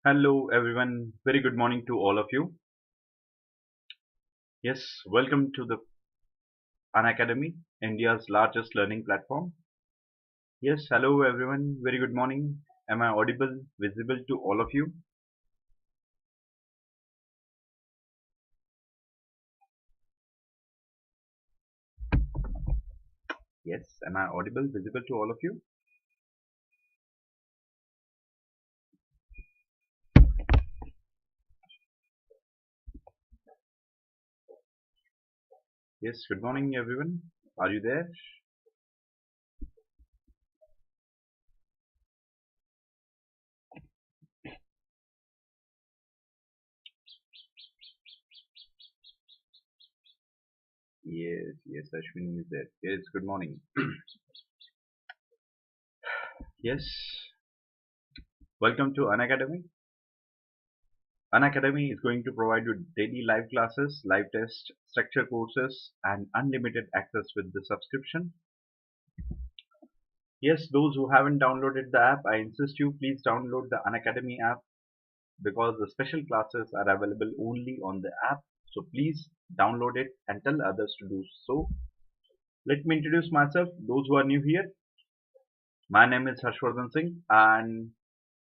Hello everyone, very good morning to all of you. Yes, welcome to the Unacademy, India's largest learning platform. Yes, hello everyone, very good morning. Am I audible, visible to all of you? Yes, am I audible, visible to all of you? Yes, good morning everyone. Are you there? Yes, Ashwin is there. Yes, good morning. Yes, welcome to Unacademy. Unacademy is going to provide you daily live classes, live tests, structure courses, and unlimited access with the subscription. Yes, those who haven't downloaded the app, I insist you please download the Unacademy app because the special classes are available only on the app. So please download it and tell others to do so. Let me introduce myself. Those who are new here, my name is Harshvardhan Singh, and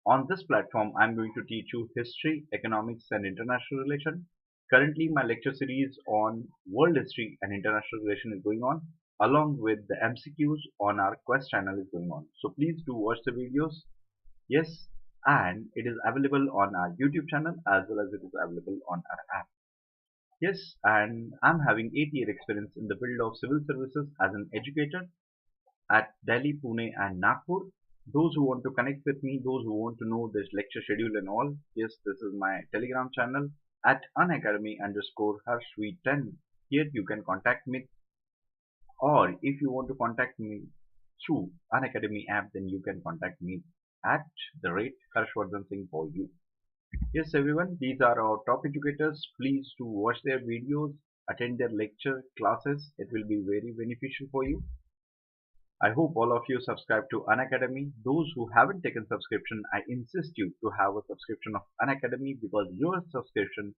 on this platform I'm going to teach you history, economics, and international relation. Currently, my lecture series on world history and international relation is going on, along with the MCQs on our quest channel is going on. So please do watch the videos. Yes, and it is available on our YouTube channel as well as it is available on our app. Yes, and I'm having 8-year experience in the field of civil services as an educator at Delhi, Pune, and Nagpur. Those who want to connect with me, those who want to know this lecture schedule and all, yes, this is my Telegram channel at unacademy_harshv10. Here you can contact me, or if you want to contact me through Unacademy app, then you can contact me at the rate Harshvardhan Singh for you. Yes, everyone, these are our top educators. Please do watch their videos, attend their lecture classes. It will be very beneficial for you. I hope all of you subscribe to Unacademy. Those who haven't taken subscription, I insist you to have a subscription of Unacademy because your subscription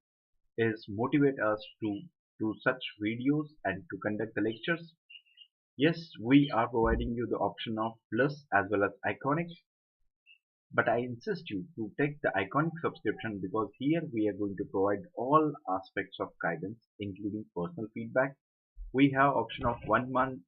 is motivate us to do such videos and to conduct the lectures. Yes, we are providing you the option of plus as well as iconic, but I insist you to take the iconic subscription because here we are going to provide all aspects of guidance including personal feedback. We have option of 1 month,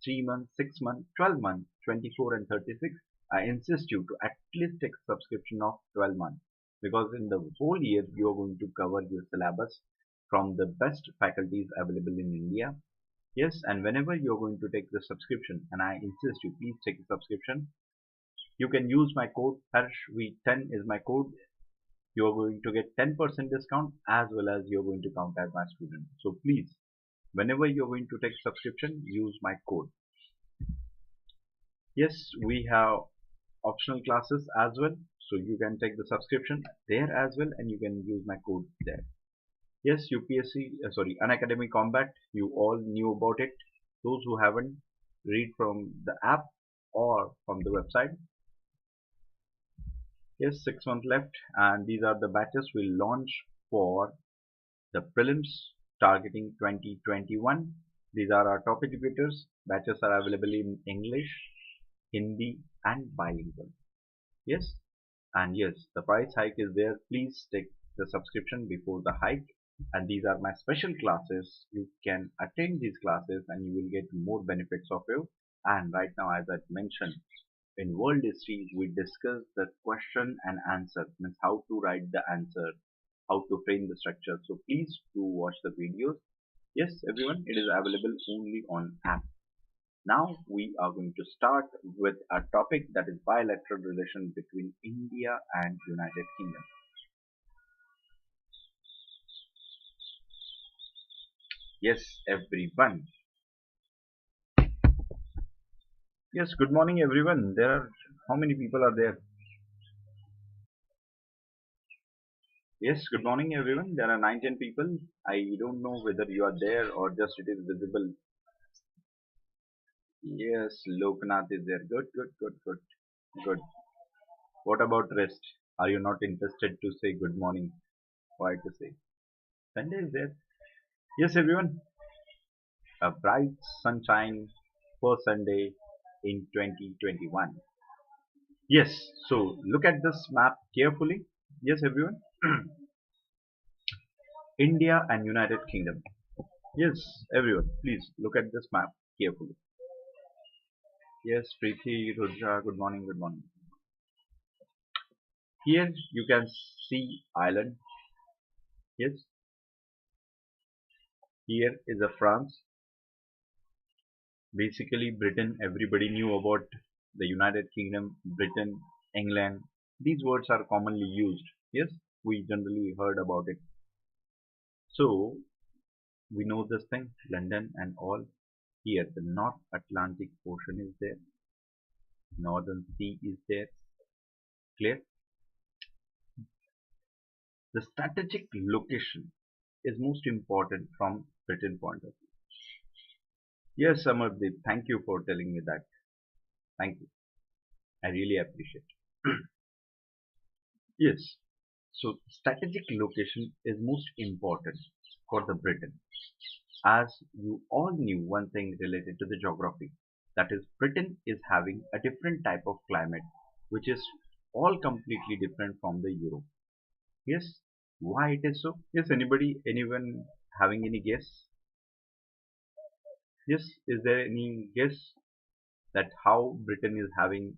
3 months, 6 months, 12 months, 24 and 36. I insist you to at least take subscription of 12 months because in the whole year you are going to cover your syllabus from the best faculties available in India. Yes, and whenever you're going to take the subscription, and I insist you please take the subscription, you can use my code HARSHV10 is my code. You're going to get 10% discount as well as you're going to count as my student. So please, whenever you're going to take subscription, use my code. Yes, we have optional classes as well. So you can take the subscription there as well and you can use my code there. Yes, Unacademy Combat, you all knew about it. Those who haven't, read from the app or from the website. Yes, 6 months left, and these are the batches we launch for the prelims targeting 2021. These are our top educators. Batches are available in English, Hindi, and bilingual. Yes, and yes, the price hike is there. Please take the subscription before the hike. And these are my special classes. You can attend these classes and you will get more benefits of you. And right now, as I mentioned, in world history, we discuss the question and answer, means how to write the answer, how to frame the structure. So please do watch the videos. Yes, everyone, it is available only on app. Now we are going to start with a topic that is bilateral relation between India and United Kingdom. Yes, everyone. Yes, good morning, everyone. There are how many people are there? Yes, good morning, everyone. There are 19 people. I don't know whether you are there or just it is visible. Yes, Loknath is there. Good, good, good, good, good. What about rest? Are you not interested to say good morning? Why to say? Sunday is there. Yes, everyone. A bright sunshine for Sunday in 2021. Yes, so look at this map carefully. Yes, everyone. India and United Kingdom. Yes, everyone, please look at this map carefully. Yes, Preeti, Rudra, good morning, good morning. Here you can see Ireland. Yes, here is a France. Basically, Britain, everybody knew about the United Kingdom, Britain, England. These words are commonly used. Yes, we generally heard about it. So, we know this thing, London and all. Here, the North Atlantic Ocean is there, Northern Sea is there. Clear? The strategic location is most important from Britain point of view. Yes, Samardeep, thank you for telling me that. Thank you. I really appreciate. Yes. So strategic location is most important for the Britain. As you all knew one thing related to the geography, that is Britain is having a different type of climate which is all completely different from the Europe. Yes. Why it is so? Yes, anyone having any guess? Yes, is there any guess that how Britain is having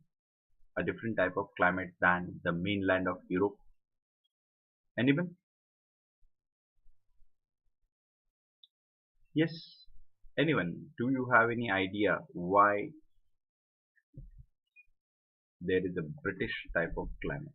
a different type of climate than the mainland of Europe? Anyone? Yes. Anyone? Do you have any idea why there is a British type of climate?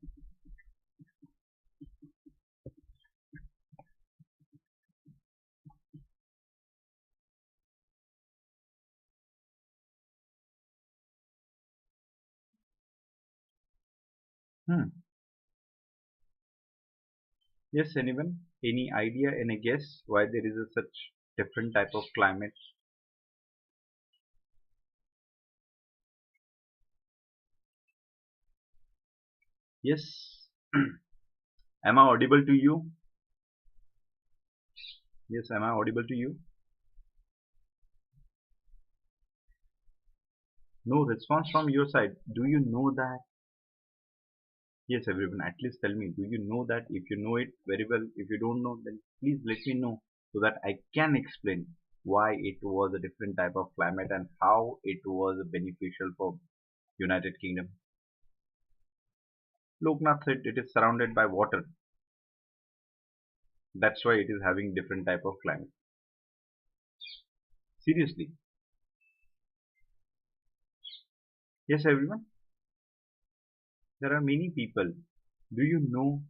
Hmm. Yes, anyone? Any idea, any guess why there is a such different type of climate? Yes. Am I audible to you? Yes, am I audible to you? No response from your side. Do you know that? Yes, everyone, at least tell me, do you know that? If you know it very well, if you don't know, then please let me know so that I can explain why it was a different type of climate and how it was beneficial for United Kingdom. Loknath said it is surrounded by water. That's why it is having different type of climate. Seriously. Yes, everyone. There are many people. Do you know?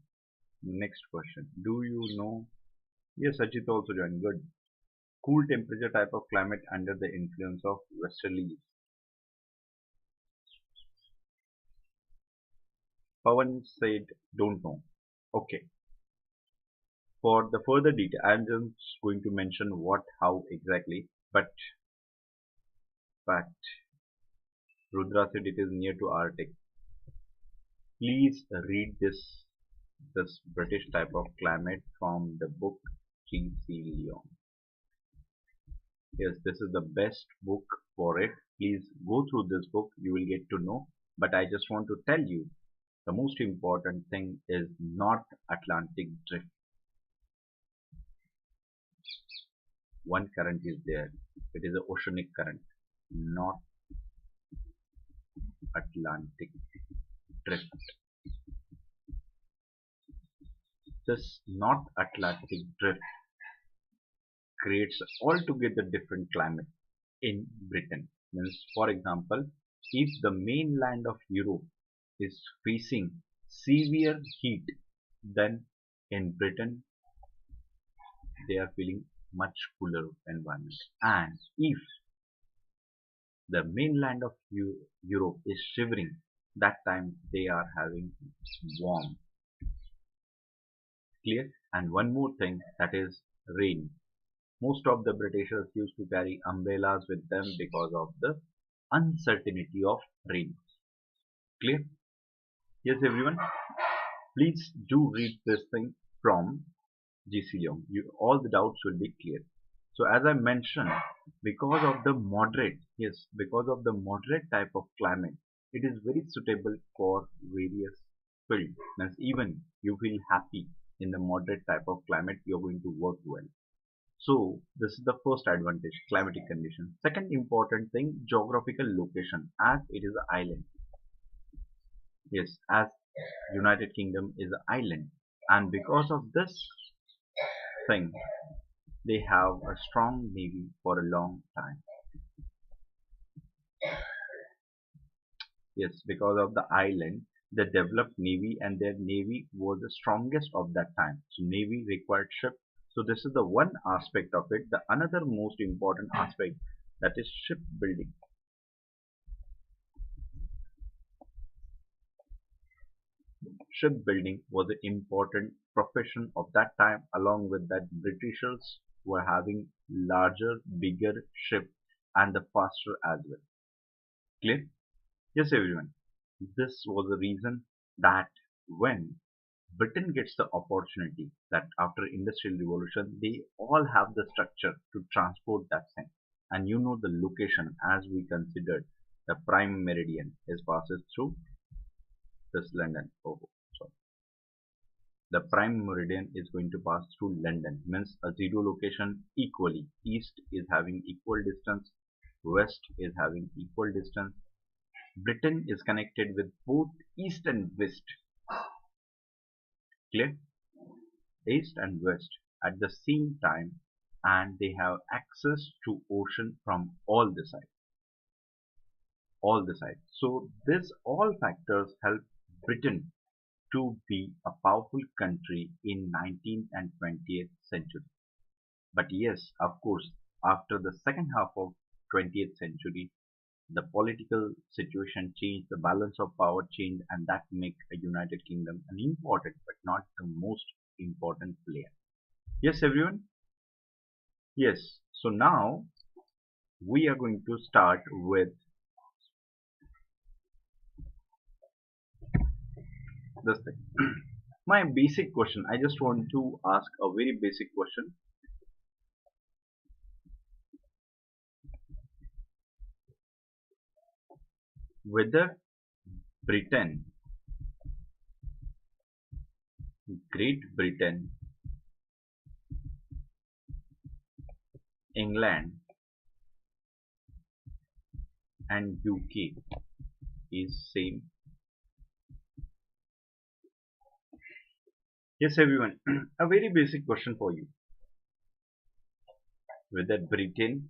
Next question. Do you know? Yes, Ajit also joined. Good. Cool temperature type of climate under the influence of westerlies. Pawan said, don't know. Okay. For the further detail, I'm just going to mention what, how exactly. But Rudra said it is near to Arctic. Please read this British type of climate from the book G.C. Leon. Yes, this is the best book for it. Please go through this book. You will get to know. But I just want to tell you the most important thing is North Atlantic drift. One current is there. It is an oceanic current. North Atlantic drift. This North Atlantic drift creates altogether different climate in Britain. Means, for example, if the mainland of Europe is facing severe heat, then in Britain they are feeling much cooler environment. And if the mainland of Europe is shivering, that time they are having warm. Clear? And one more thing, that is rain. Most of the Britishers used to carry umbrellas with them because of the uncertainty of rain. Clear? Yes, everyone. Please do read this thing from GC Leong. All the doubts will be clear. So as I mentioned, because of the moderate type of climate, it is very suitable for various fields. Means even you feel happy in the moderate type of climate, you're going to work well. So this is the first advantage, climatic condition. Second important thing, geographical location, as it is an island. Yes, as United Kingdom is an island, and because of this thing, they have a strong navy for a long time. Yes, because of the island, they developed navy, and their navy was the strongest of that time. So navy required ship. So this is the one aspect of it. The another most important aspect, that is shipbuilding. Shipbuilding was an important profession of that time. Along with that, Britishers were having larger, bigger ship and the faster as well. Clear? Yes, everyone. This was the reason that when Britain gets the opportunity, that after Industrial Revolution, they all have the structure to transport that thing. And you know the location, as we considered, the prime meridian is passes through this London. Oh, sorry. The prime meridian is going to pass through London, means a zero location equally. East is having equal distance, west is having equal distance. Britain is connected with both east and west. Clear? East and west at the same time, and they have access to ocean from all the sides. So this all factors help Britain to be a powerful country in 19th and 20th century. But yes, of course, after the second half of 20th century, the political situation changed, the balance of power changed, and that make a United Kingdom an important but not the most important player. Yes, everyone? Yes. So now we are going to start with this thing. My basic question, I just want to ask a very basic question. Whether Britain, Great Britain, England and UK is same. Yes, everyone. A very basic question for you. Whether Britain,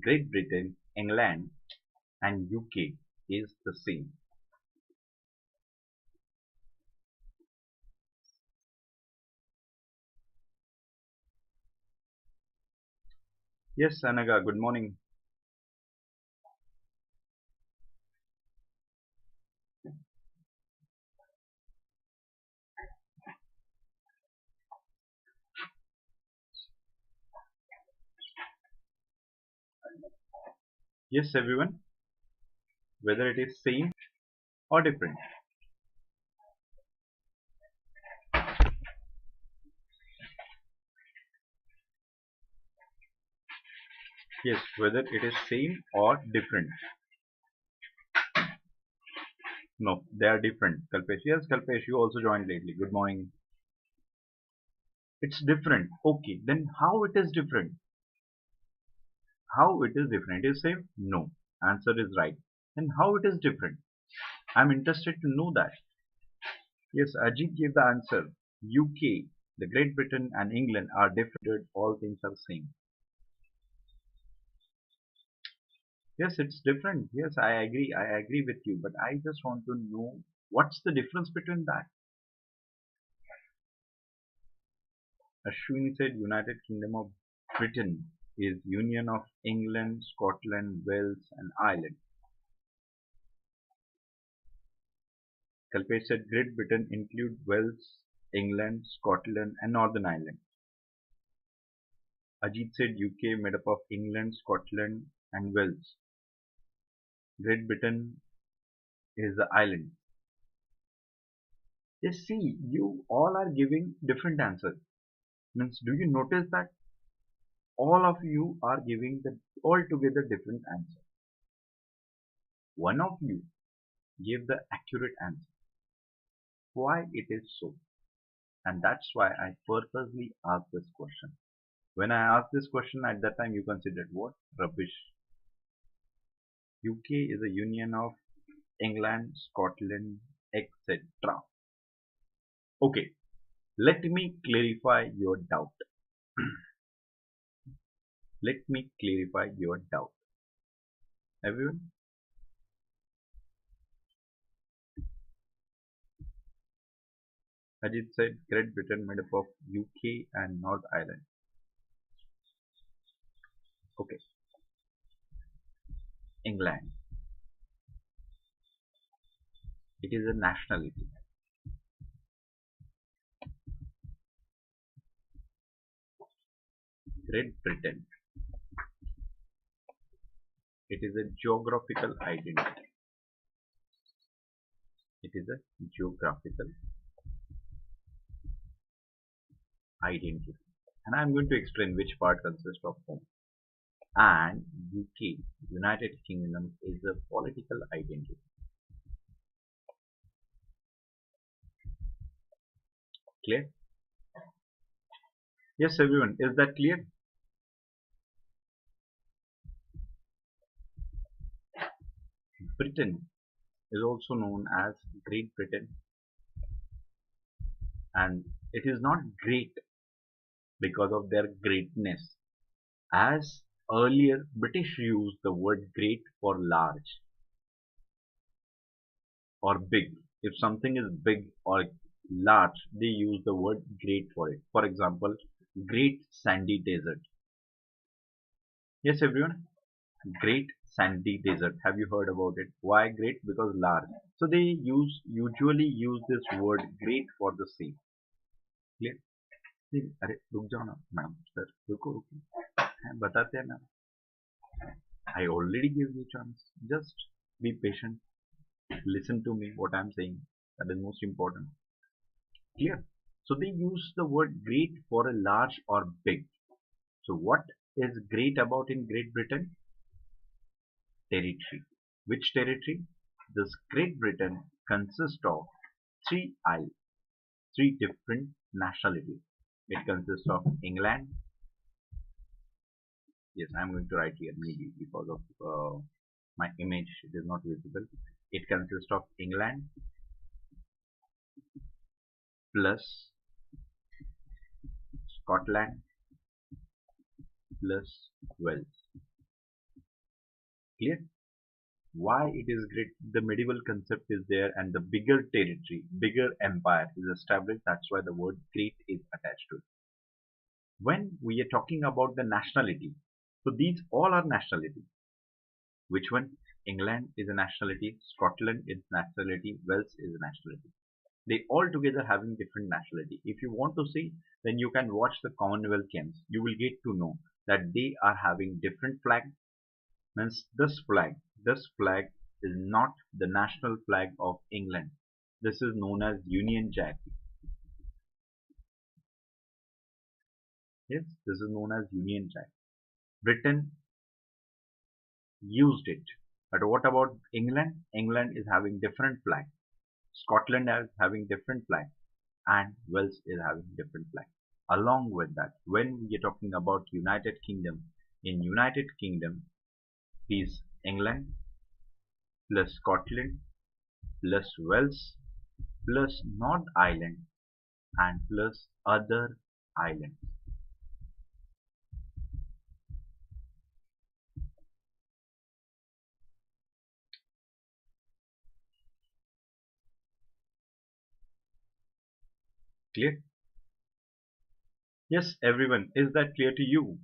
Great Britain, England and UK is the same. Yes, Anaga, good morning. Yes, everyone. Whether it is same or different. Yes, whether it is same or different. No, they are different. Kalpesh. Yes, Kalpesh, you also joined lately. Good morning. It's different. Okay, then how it is different? How it is different? It is same? No. Answer is right. Then how it is different? I'm interested to know that. Yes, Ajit gave the answer. UK, the Great Britain and England are different. All things are same. Yes, it's different. Yes, I agree. I agree with you. But I just want to know what's the difference between that. Ashwini said United Kingdom of Britain is Union of England, Scotland, Wales and Ireland. Kalpesh said Great Britain include Wales, England, Scotland and Northern Ireland. Ajit said UK made up of England, Scotland and Wales. Great Britain is the island. Yes, see, you all are giving different answers. Means, do you notice that all of you are giving the altogether different answer? One of you gave the accurate answer. Why it is so? And that's why I purposely asked this question. When I asked this question at that time, you considered what? Rubbish. UK is a union of England, Scotland, etc. Okay, let me clarify your doubt. Let me clarify your doubt. Everyone, Ajit said Great Britain made up of UK and North Ireland. Okay, England. It is a nationality. Great Britain. It is a geographical identity. It is a geographical identity. And I'm going to explain which part consists of home. And UK, United Kingdom, is a political identity. Clear? Yes, everyone. Is that clear? Britain is also known as Great Britain, and it is not great because of their greatness. As earlier, British used the word great for large or big. If something is big or large, they use the word great for it. For example, Great Sandy Desert. Yes, everyone. Great Sandy Desert. Have you heard about it? Why great? Because large. So they usually use this word great for the same. Clear? अरे रुक जाओ ना ma'am sir रुको रुको बताते हैं ना I already gave you chance. Just be patient. Listen to me what I'm saying. That is most important. Clear? So they use the word great for a large or big. So what is great about in Great Britain? Territory. Which territory? This Great Britain consists of three islands, three different nationalities. It consists of England. Yes, I'm going to write here maybe because of my image. It is not visible. It consists of England plus Scotland plus Wales. Clear? Why it is great? The medieval concept is there and the bigger territory, bigger empire is established. That's why the word great is attached to it. When we are talking about the nationality, so these all are nationality. Which one? England is a nationality, Scotland is nationality, Wales is a nationality. They all together having different nationality. If you want to see, then you can watch the Commonwealth Games. You will get to know that they are having different flag. Means this flag is not the national flag of England. This is known as Union Jack. Yes, this is known as Union Jack. Britain used it. But what about England? England is having different flag. Scotland is having different flag. And Wales is having different flag. Along with that, when we are talking about United Kingdom, in United Kingdom is England plus Scotland plus Wales plus North Ireland and plus other islands. Clear? Yes, everyone. Is that clear to you?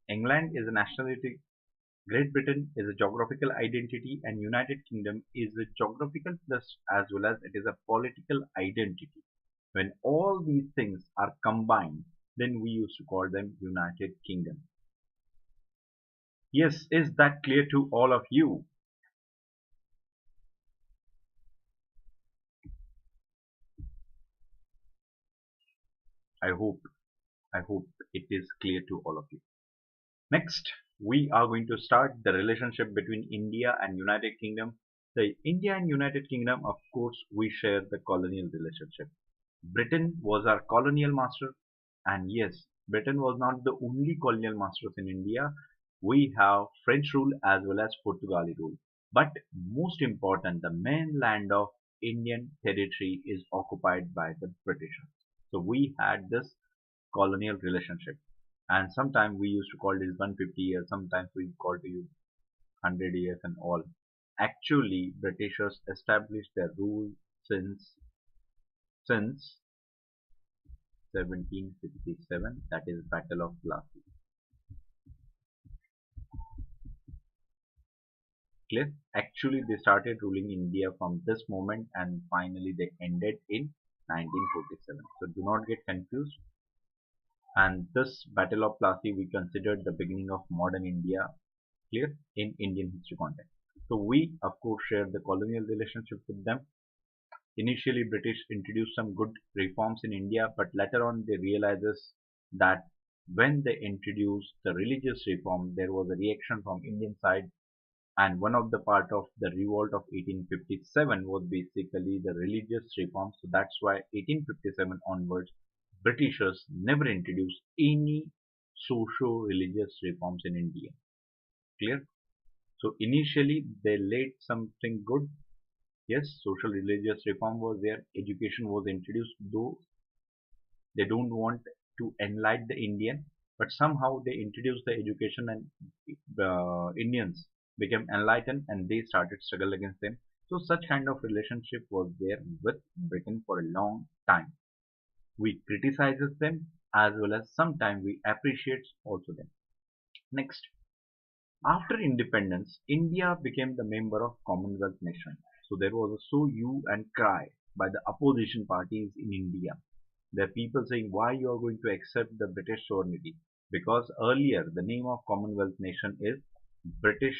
England is a nationality, Great Britain is a geographical identity, and United Kingdom is a geographical plus as well as it is a political identity. When all these things are combined, then we used to call them United Kingdom. Yes, is that clear to all of you? I hope I hope it is clear to all of you. Next, we are going to start the relationship between India and United Kingdom. The India and United Kingdom, of course, we share the colonial relationship. Britain was our colonial master, and yes, Britain was not the only colonial masters in India. We have French rule as well as Portugali rule. But most important, the mainland of Indian territory is occupied by the Britishers. So we had this colonial relationship, and sometimes we used to call this 150 years, sometimes we call to you 100 years and all. Actually, Britishers established their rule since 1757, that is Battle of Plassey. Clear? Actually, they started ruling India from this moment and finally they ended in 1947. So do not get confused. And this Battle of Plassey we considered the beginning of modern India, clear, in Indian history context. So we of course share the colonial relationship with them. Initially, British introduced some good reforms in India, but later on they realizes that when they introduced the religious reform, there was a reaction from Indian side, and one of the part of the revolt of 1857 was basically the religious reform. So that's why 1857 onwards, Britishers never introduced any socio-religious reforms in India. Clear? So initially they laid something good. Yes, social religious reform was there, education was introduced, though they don't want to enlighten the Indian, but somehow they introduced the education and the Indians became enlightened and they started struggle against them. So such kind of relationship was there with Britain for a long time. We criticizes them as well as sometimes we appreciate also them. Next, after independence, India became the member of Commonwealth nation. So there was a so hue and cry by the opposition parties in India. There are people saying why you are going to accept the British sovereignty, because earlier the name of Commonwealth nation is British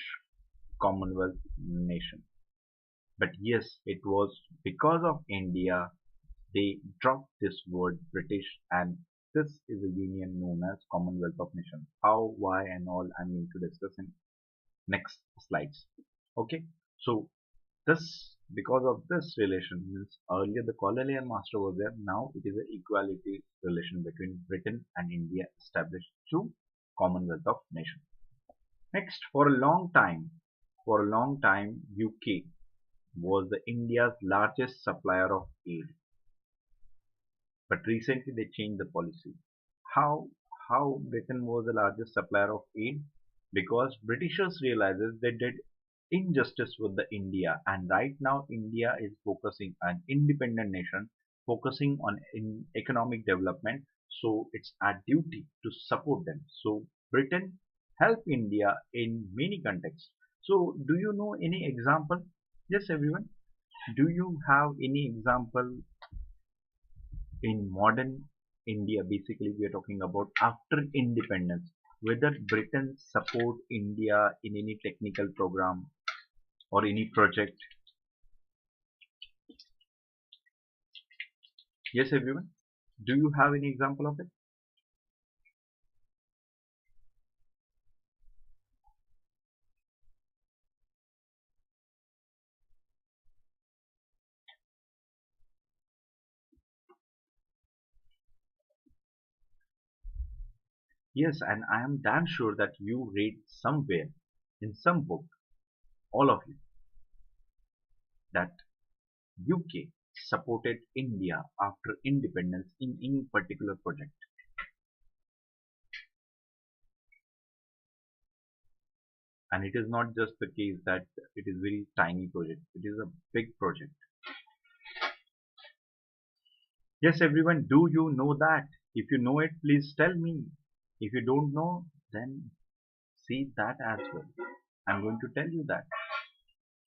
Commonwealth nation. But yes, it was because of India they dropped this word British, and this is a union known as Commonwealth of Nations. How, why and all I'm going to discuss in next slides. Okay, so this, because of this relation, means earlier the colonial master was there, now it is an equality relation between Britain and India established through Commonwealth of Nations. Next, for a long time UK was the India's largest supplier of aid, but recently they changed the policy. How how Britain was the largest supplier of aid? Because Britishers realizes they did injustice with the India, and right now India is focusing an independent nation focusing on economic development, so it's our duty to support them. So Britain help India in many contexts. So do you know any example? Yes, everyone, do you have any example in modern India? Basically we are talking about after independence, whether Britain support India in any technical program or any project. Yes, everyone. Do you have any example of it? Yes, and I am damn sure that you read somewhere in some book, all of you, that UK supported India after independence in any particular project. And it is not just the case that it is very tiny project. It is a big project. Yes, everyone, do you know that? If you know it, please tell me. If you don't know, then see that as well. I'm going to tell you that.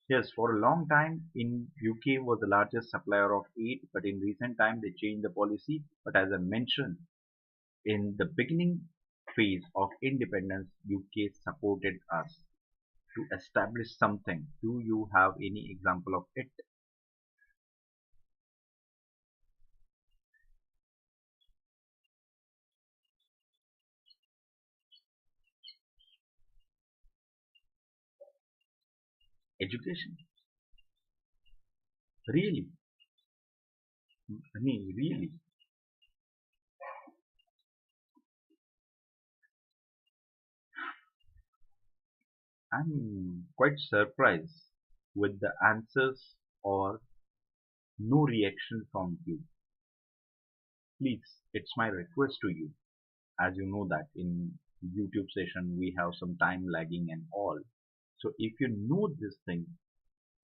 Yes, for a long time in UK was the largest supplier of aid, but in recent time they changed the policy. But as I mentioned, in the beginning phase of independence, UK supported us to establish something. Do you have any example of it? Education? Really? I mean, really? I'm quite surprised with the answers or no reaction from you. Please, it's my request to you. As you know that in YouTube session we have some time lagging and all. So if you know this thing,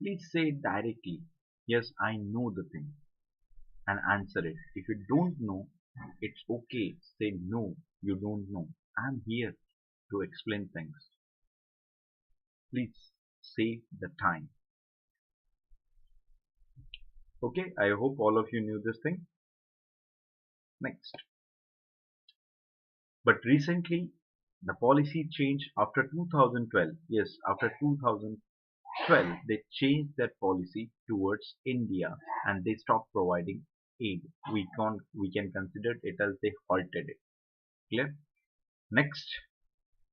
please say it directly. Yes, I know the thing and answer it. If you don't know, it's okay. Say no, you don't know. I'm here to explain things. Please save the time. Okay, I hope all of you knew this thing. Next. But recently, the policy changed after 2012. Yes, after 2012, they changed their policy towards India and they stopped providing aid. We can consider it as they halted it. Clear? Next,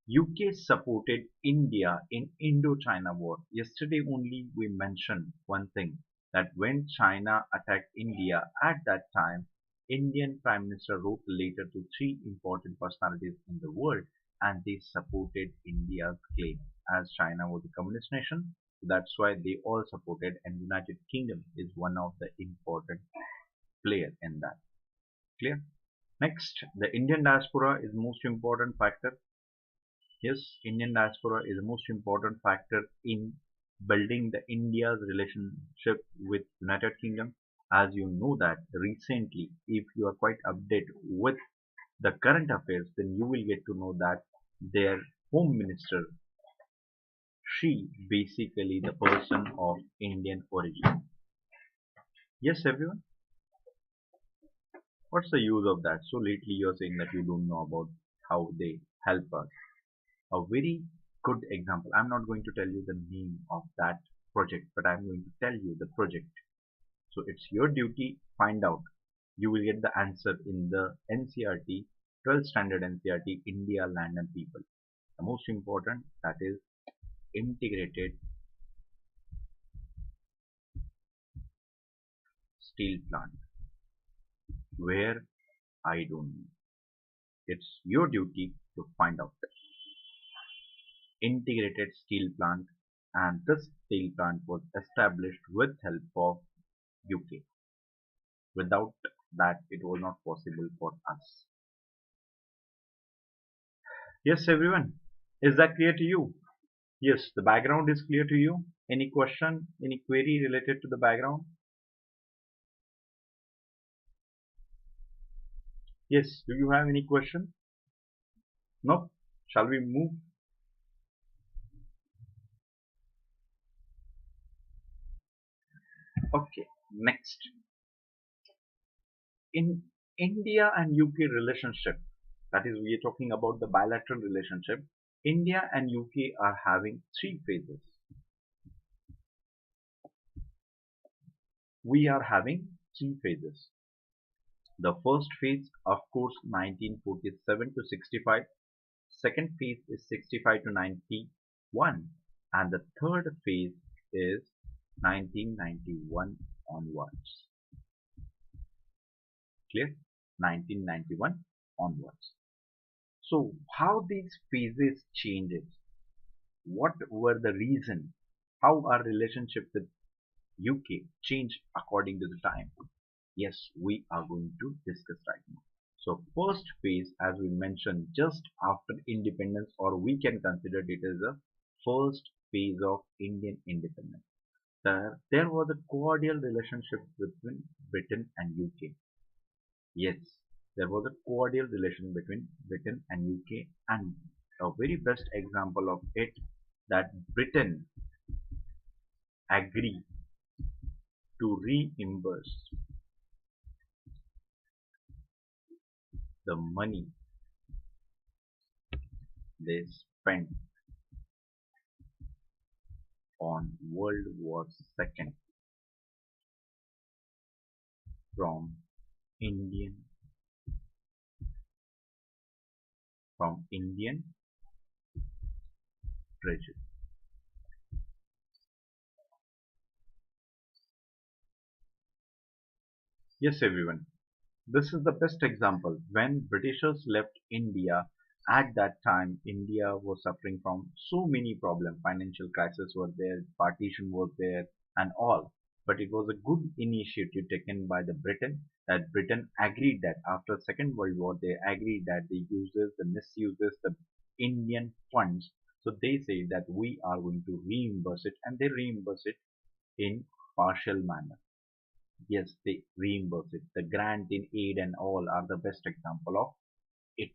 UK supported India in Indo-China war. Yesterday only we mentioned one thing that when China attacked India at that time, Indian Prime Minister wrote a letter to three important personalities in the world and they supported India's claim as China was a communist nation. That's why they all supported and United Kingdom is one of the important player in that. Clear? Next, the Indian diaspora is most important factor. Yes, Indian diaspora is the most important factor in building the India's relationship with United Kingdom. As you know that recently, if you are quite updated with the current affairs, then you will get to know that their Home Minister, she basically the person of Indian origin. Yes, everyone. What's the use of that? So lately you're saying that you don't know about how they help us. A very good example. I'm not going to tell you the name of that project, but I'm going to tell you the project. So it's your duty, find out. You will get the answer in the NCRT, 12th standard NCRT, India, Land and People. The most important, that is integrated steel plant. Where? I don't know. It's your duty to find out. Integrated steel plant, and this steel plant was established with help of UK. Without that, it was not possible for us. Yes, everyone. Is that clear to you? Yes, the background is clear to you. Any question, any query related to the background? Yes, do you have any question? No? Shall we move? Okay, next. In India and UK relationship, that is, we are talking about the bilateral relationship. India and UK are having three phases. We are having three phases. The first phase, of course, 1947 to 65. Second phase is 65 to 91. And the third phase is 1991 onwards. Clear? 1991 onwards. So how these phases changes? What were the reason? How our relationship with UK changed according to the time? Yes, we are going to discuss right now. So first phase, as we mentioned, just after independence, or we can consider it as a first phase of Indian independence. There was a cordial relationship between Britain and UK. Yes, there was a cordial relation between Britain and UK, and a very best example of it that Britain agreed to reimburse the money they spent on World War II from Indian Indian treasury. Yes, everyone. This is the best example. When Britishers left India, at that time, India was suffering from so many problems. Financial crisis was there, partition was there, and all. But it was a good initiative taken by the Britain. That Britain agreed that after Second World War, they agreed that the uses, the misuses, the Indian funds. So they say that we are going to reimburse it, and they reimburse it in partial manner. Yes, they reimburse it. The grant in aid and all are the best example of it.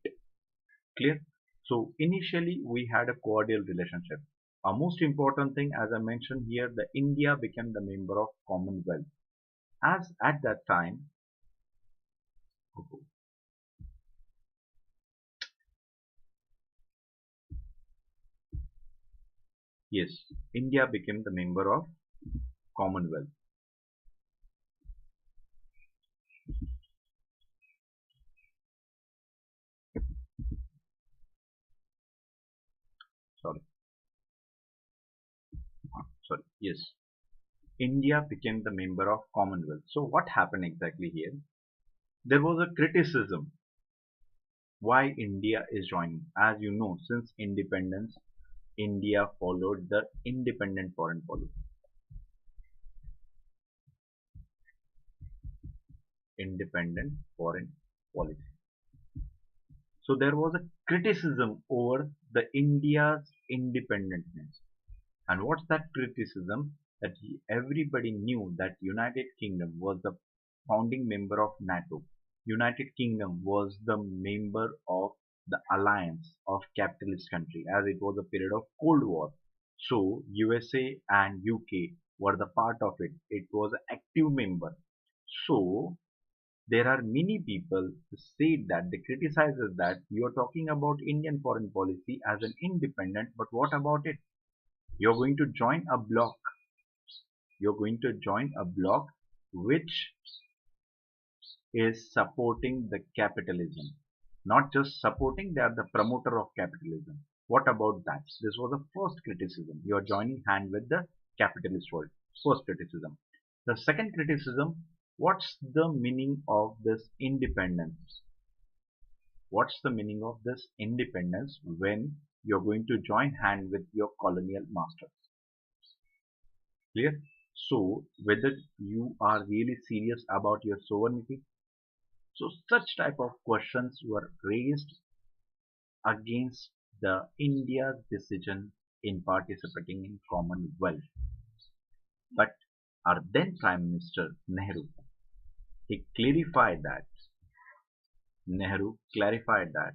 Clear? So initially we had a cordial relationship. A most important thing, as I mentioned here, the India became the member of Commonwealth. As at that time, yes, India became the member of Commonwealth. Sorry, sorry. Yes, India became the member of Commonwealth. So what happened exactly here? There was a criticism why India is joining. As you know, since independence, India followed the independent foreign policy. Independent foreign policy. So there was a criticism over the India's independence. And what's that criticism? That everybody knew that United Kingdom was the founding member of NATO. United Kingdom was the member of the alliance of capitalist country as it was a period of Cold War. So USA and UK were the part of it. It was an active member. So there are many people who say that they criticize that you are talking about Indian foreign policy as an independent, but what about it? You're going to join a bloc. You're going to join a bloc which is supporting the capitalism. Not just supporting, they are the promoter of capitalism. What about that? This was the first criticism. You are joining hand with the capitalist world. First criticism. The second criticism, what's the meaning of this independence? What's the meaning of this independence when you're going to join hand with your colonial masters? Clear? So, whether you are really serious about your sovereignty, so such type of questions were raised against the India's decision in participating in Commonwealth. But our then Prime Minister Nehru, he clarified that Nehru clarified that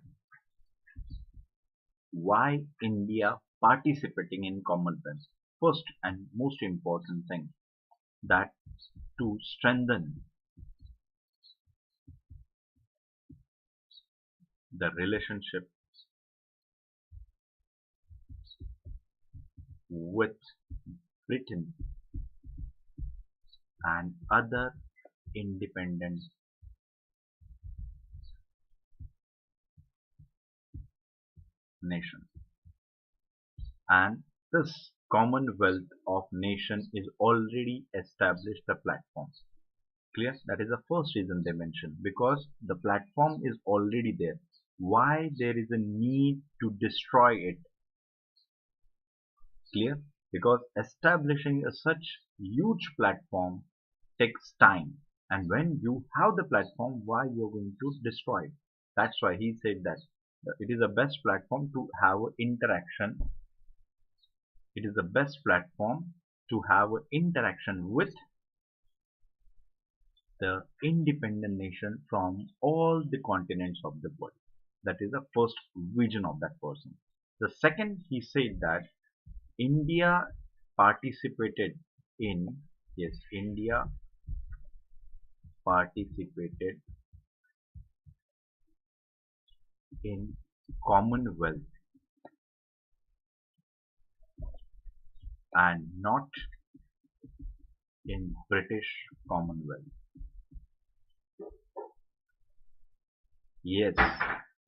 why India participating in Commonwealth. First and most important thing that to strengthen the relationship with Britain and other independent nations. And this Commonwealth of Nations is already established the platform. Clear? That is the first reason they mentioned because the platform is already there. Why there is a need to destroy it? Clear? Because establishing a such huge platform takes time. And when you have the platform, why you're going to destroy it? That's why he said that it is the best platform to have interaction. It is the best platform to have interaction with the independent nation from all the continents of the world. That is the first vision of that person. The second, he said that India participated in, yes, India participated in Commonwealth and not in British Commonwealth. Yes,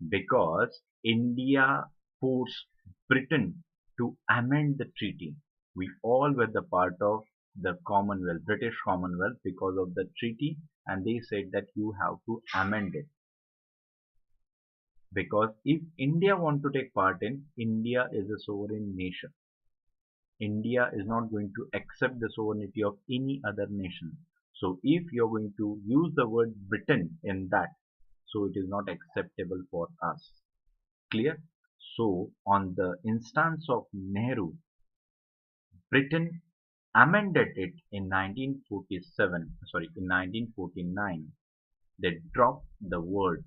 because India forced Britain to amend the treaty. We all were the part of the Commonwealth, British Commonwealth, because of the treaty. and they said that you have to amend it, because if India want to take part in, India is a sovereign nation. India is not going to accept the sovereignty of any other nation. So if you're going to use the word Britain in that, so it is not acceptable for us. Clear? So on the instance of Nehru, Britain amended it in 1947, sorry, in 1949. They dropped the word,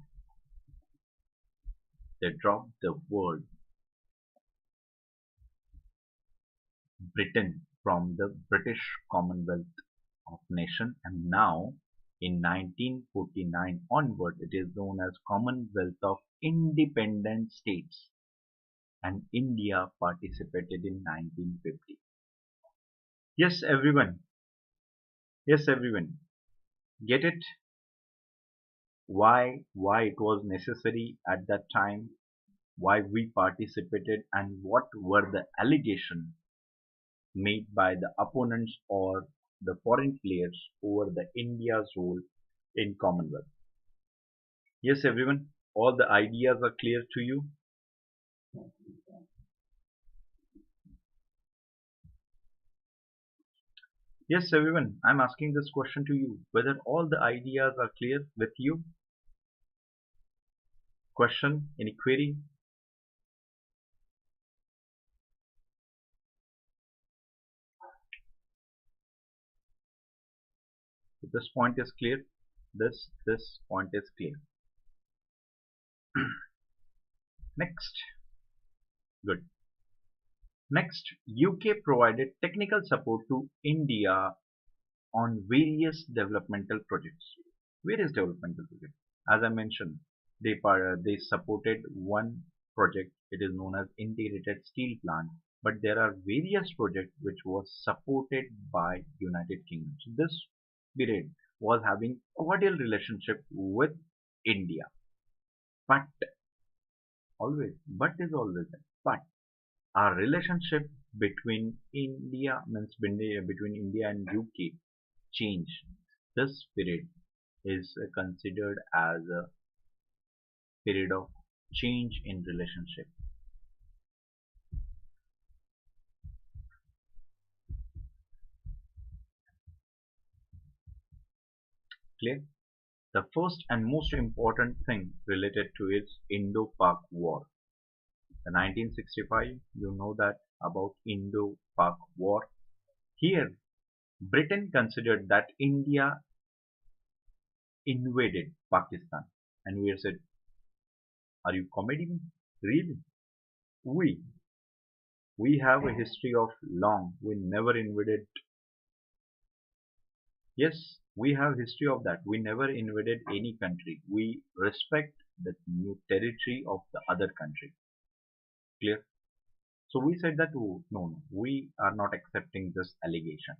Britain from the British Commonwealth of Nation, and now in 1949 onward it is known as Commonwealth of Independent States, and India participated in 1950. Yes, everyone. Yes, everyone. Get it? Why it was necessary at that time? Why we participated, and what were the allegations made by the opponents or the foreign players over the India's role in Commonwealth? Yes, everyone. All the ideas are clear to you. Yes, everyone. I'm asking this question to you, whether all the ideas are clear with you. Question? Any query? If this point is clear, this point is clear. Next. Good. Next, UK provided technical support to India on various developmental projects. Various developmental projects. As I mentioned, they supported one project. It is known as integrated steel plant. But there are various projects which was supported by United Kingdom. So this period was having cordial relationship with India. But but is always there. But our relationship between between India and UK changed. This period is considered as a period of change in relationship. Clear? The first and most important thing related to its Indo-Pak War. The 1965, you know that about Indo-Pak War. Here, Britain considered that India invaded Pakistan, and we said, "Are you comedy? Really? We we have a history of long. We never invaded. Yes, we have history of that. We never invaded any country. We respect the new territory of the other country." Clear? So we said that, oh, no, we are not accepting this allegation.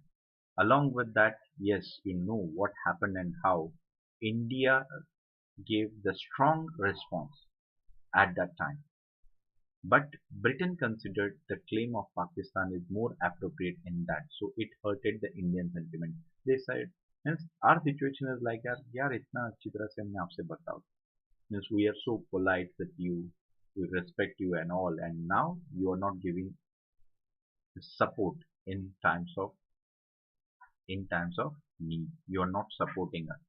Along with that, yes, you know what happened and how India gave the strong response at that time. But Britain considered the claim of Pakistan is more appropriate in that, so it hurted the Indian sentiment. They said, means our situation is like यार यार इतना अच्छी तरह से हमने आपसे बताओ, means we are so polite with you, we respect you and all, and now you are not giving support in times of need. You are not supporting us.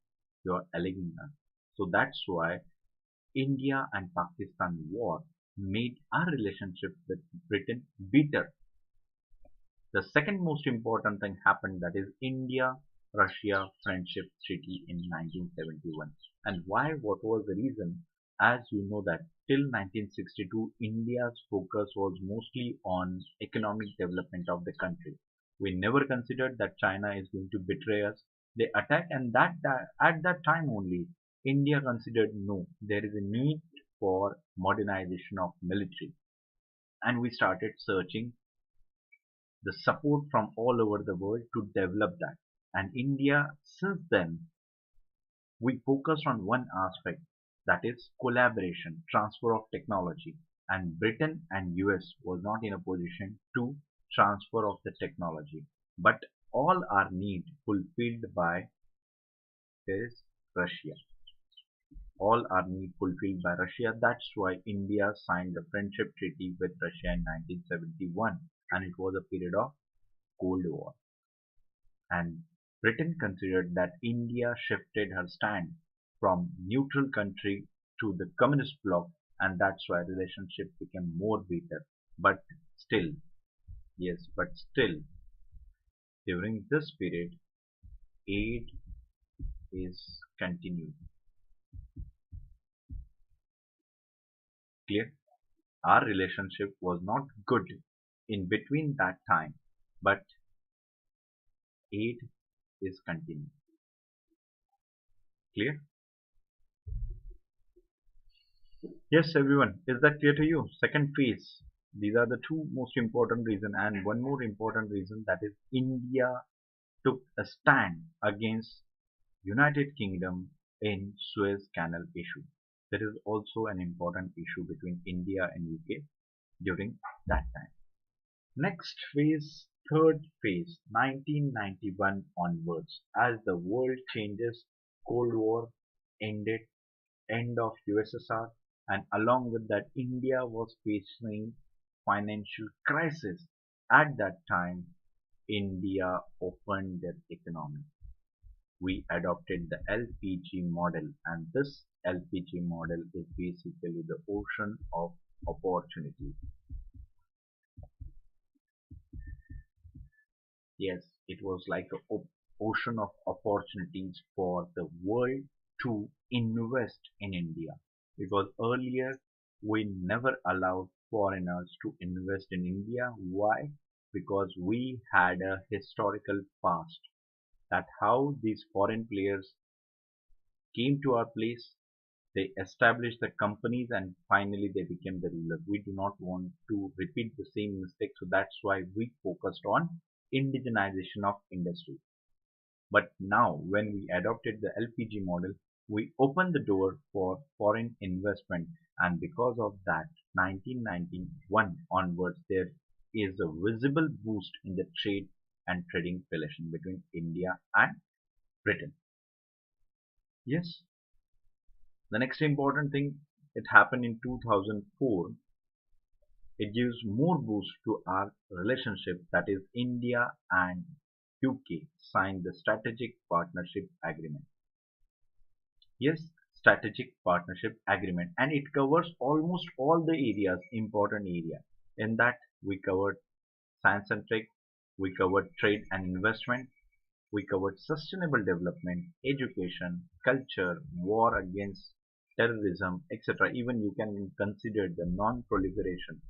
You are alleging us. So that's why India and Pakistan war made our relationship with Britain bitter. The second most important thing happened, that is India-Russia Friendship Treaty in 1971. And why? What was the reason? As you know that till 1962, India's focus was mostly on economic development of the country. We never considered that China is going to betray us. They attack, and at that time only, India considered no, there is a need for modernization of military, and we started searching the support from all over the world to develop that. And India, since then, we focused on one aspect, that is collaboration, transfer of technology, and Britain and US was not in a position to transfer of the technology, but all our need fulfilled by is Russia. All are need fulfilled by Russia. That's why India signed the friendship treaty with Russia in 1971, and it was a period of Cold War. And Britain considered that India shifted her stand from neutral country to the communist bloc, and that's why relationship became more bitter. But still, yes, but still, during this period, aid is continued. Clear? Our relationship was not good in between that time, but aid is continued. Clear? Yes, everyone. Is that clear to you? Second phase. These are the two most important reasons, and one more important reason, that is India took a stand against United Kingdom in Suez Canal issue. There is also an important issue between India and UK during that time. Next phase, third phase, 1991 onwards, as the world changes, Cold War ended, end of USSR, and along with that, India was facing financial crisis. At that time, India opened their economy. We adopted the LPG model, and this LPG model is basically the ocean of opportunity. Yes, it was like an ocean of opportunities for the world to invest in India. Because earlier we never allowed foreigners to invest in India. Why? Because we had a historical past, that how these foreign players came to our place, they established the companies, and finally they became the ruler. We do not want to repeat the same mistake, so that's why we focused on indigenization of industry. But now, when we adopted the LPG model, we opened the door for foreign investment, and because of that, 1991 onwards, there is a visible boost in the trade and trading relation between India and Britain. Yes, the next important thing, it happened in 2004. It gives more boost to our relationship, that is India and UK signed the strategic partnership agreement. Yes, strategic partnership agreement, and it covers almost all the areas, important area. In that we covered science and tech, we covered trade and investment, we covered sustainable development, education, culture, war against terrorism, etc. Even you can consider the non-proliferation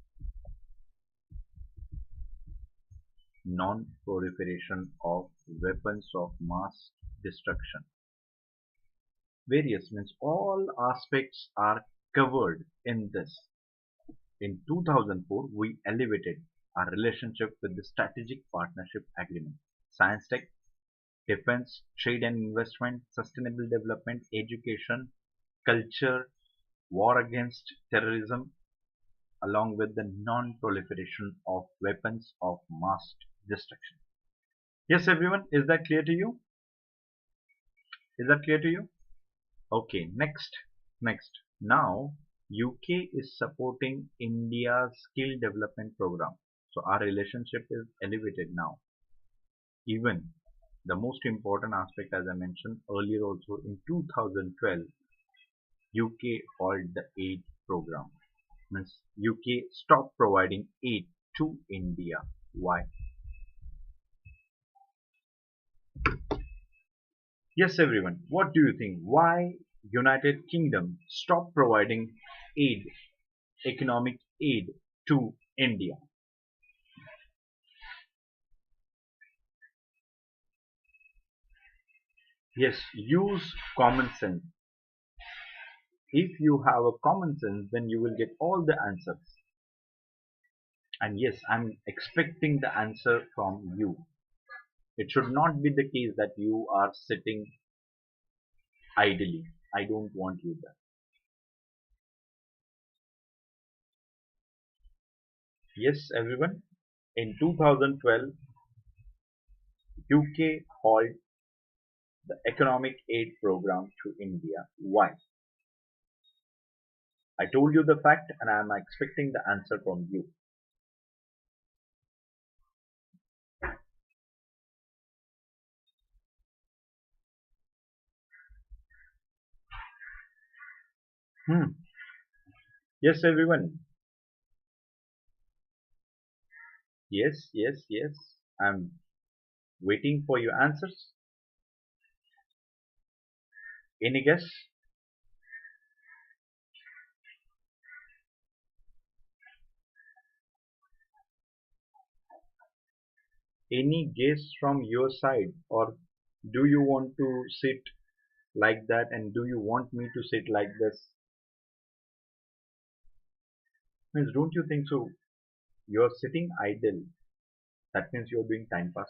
of weapons of mass destruction. Various means all aspects are covered in this. In 2004, we elevated our relationship with the Strategic Partnership Agreement. Science tech, defense, trade and investment, sustainable development, education, culture, war against terrorism, along with the non-proliferation of weapons of mass destruction. Yes, everyone, is that clear to you? Is that clear to you? Okay, next. Now, UK is supporting India's skill development program. So our relationship is elevated now. Even the most important aspect, as I mentioned earlier also, in 2012, UK halted the aid program. Means UK stopped providing aid to India. Why? Yes, everyone, what do you think? Why United Kingdom stopped providing aid, economic aid to India? Yes, use common sense. If you have a common sense, then you will get all the answers. And yes, I'm expecting the answer from you. It should not be the case that you are sitting idly. I don't want you there. Yes, everyone. In 2012, UK halted the economic aid program to India. Why? I told you the fact and I am expecting the answer from you. Hmm. Yes, everyone. Yes, yes, yes. I'm waiting for your answers. Any guess? Any guess from your side? Or do you want to sit like that and do you want me to sit like this? Means don't you think so? You're sitting idle. That means you're doing time pass.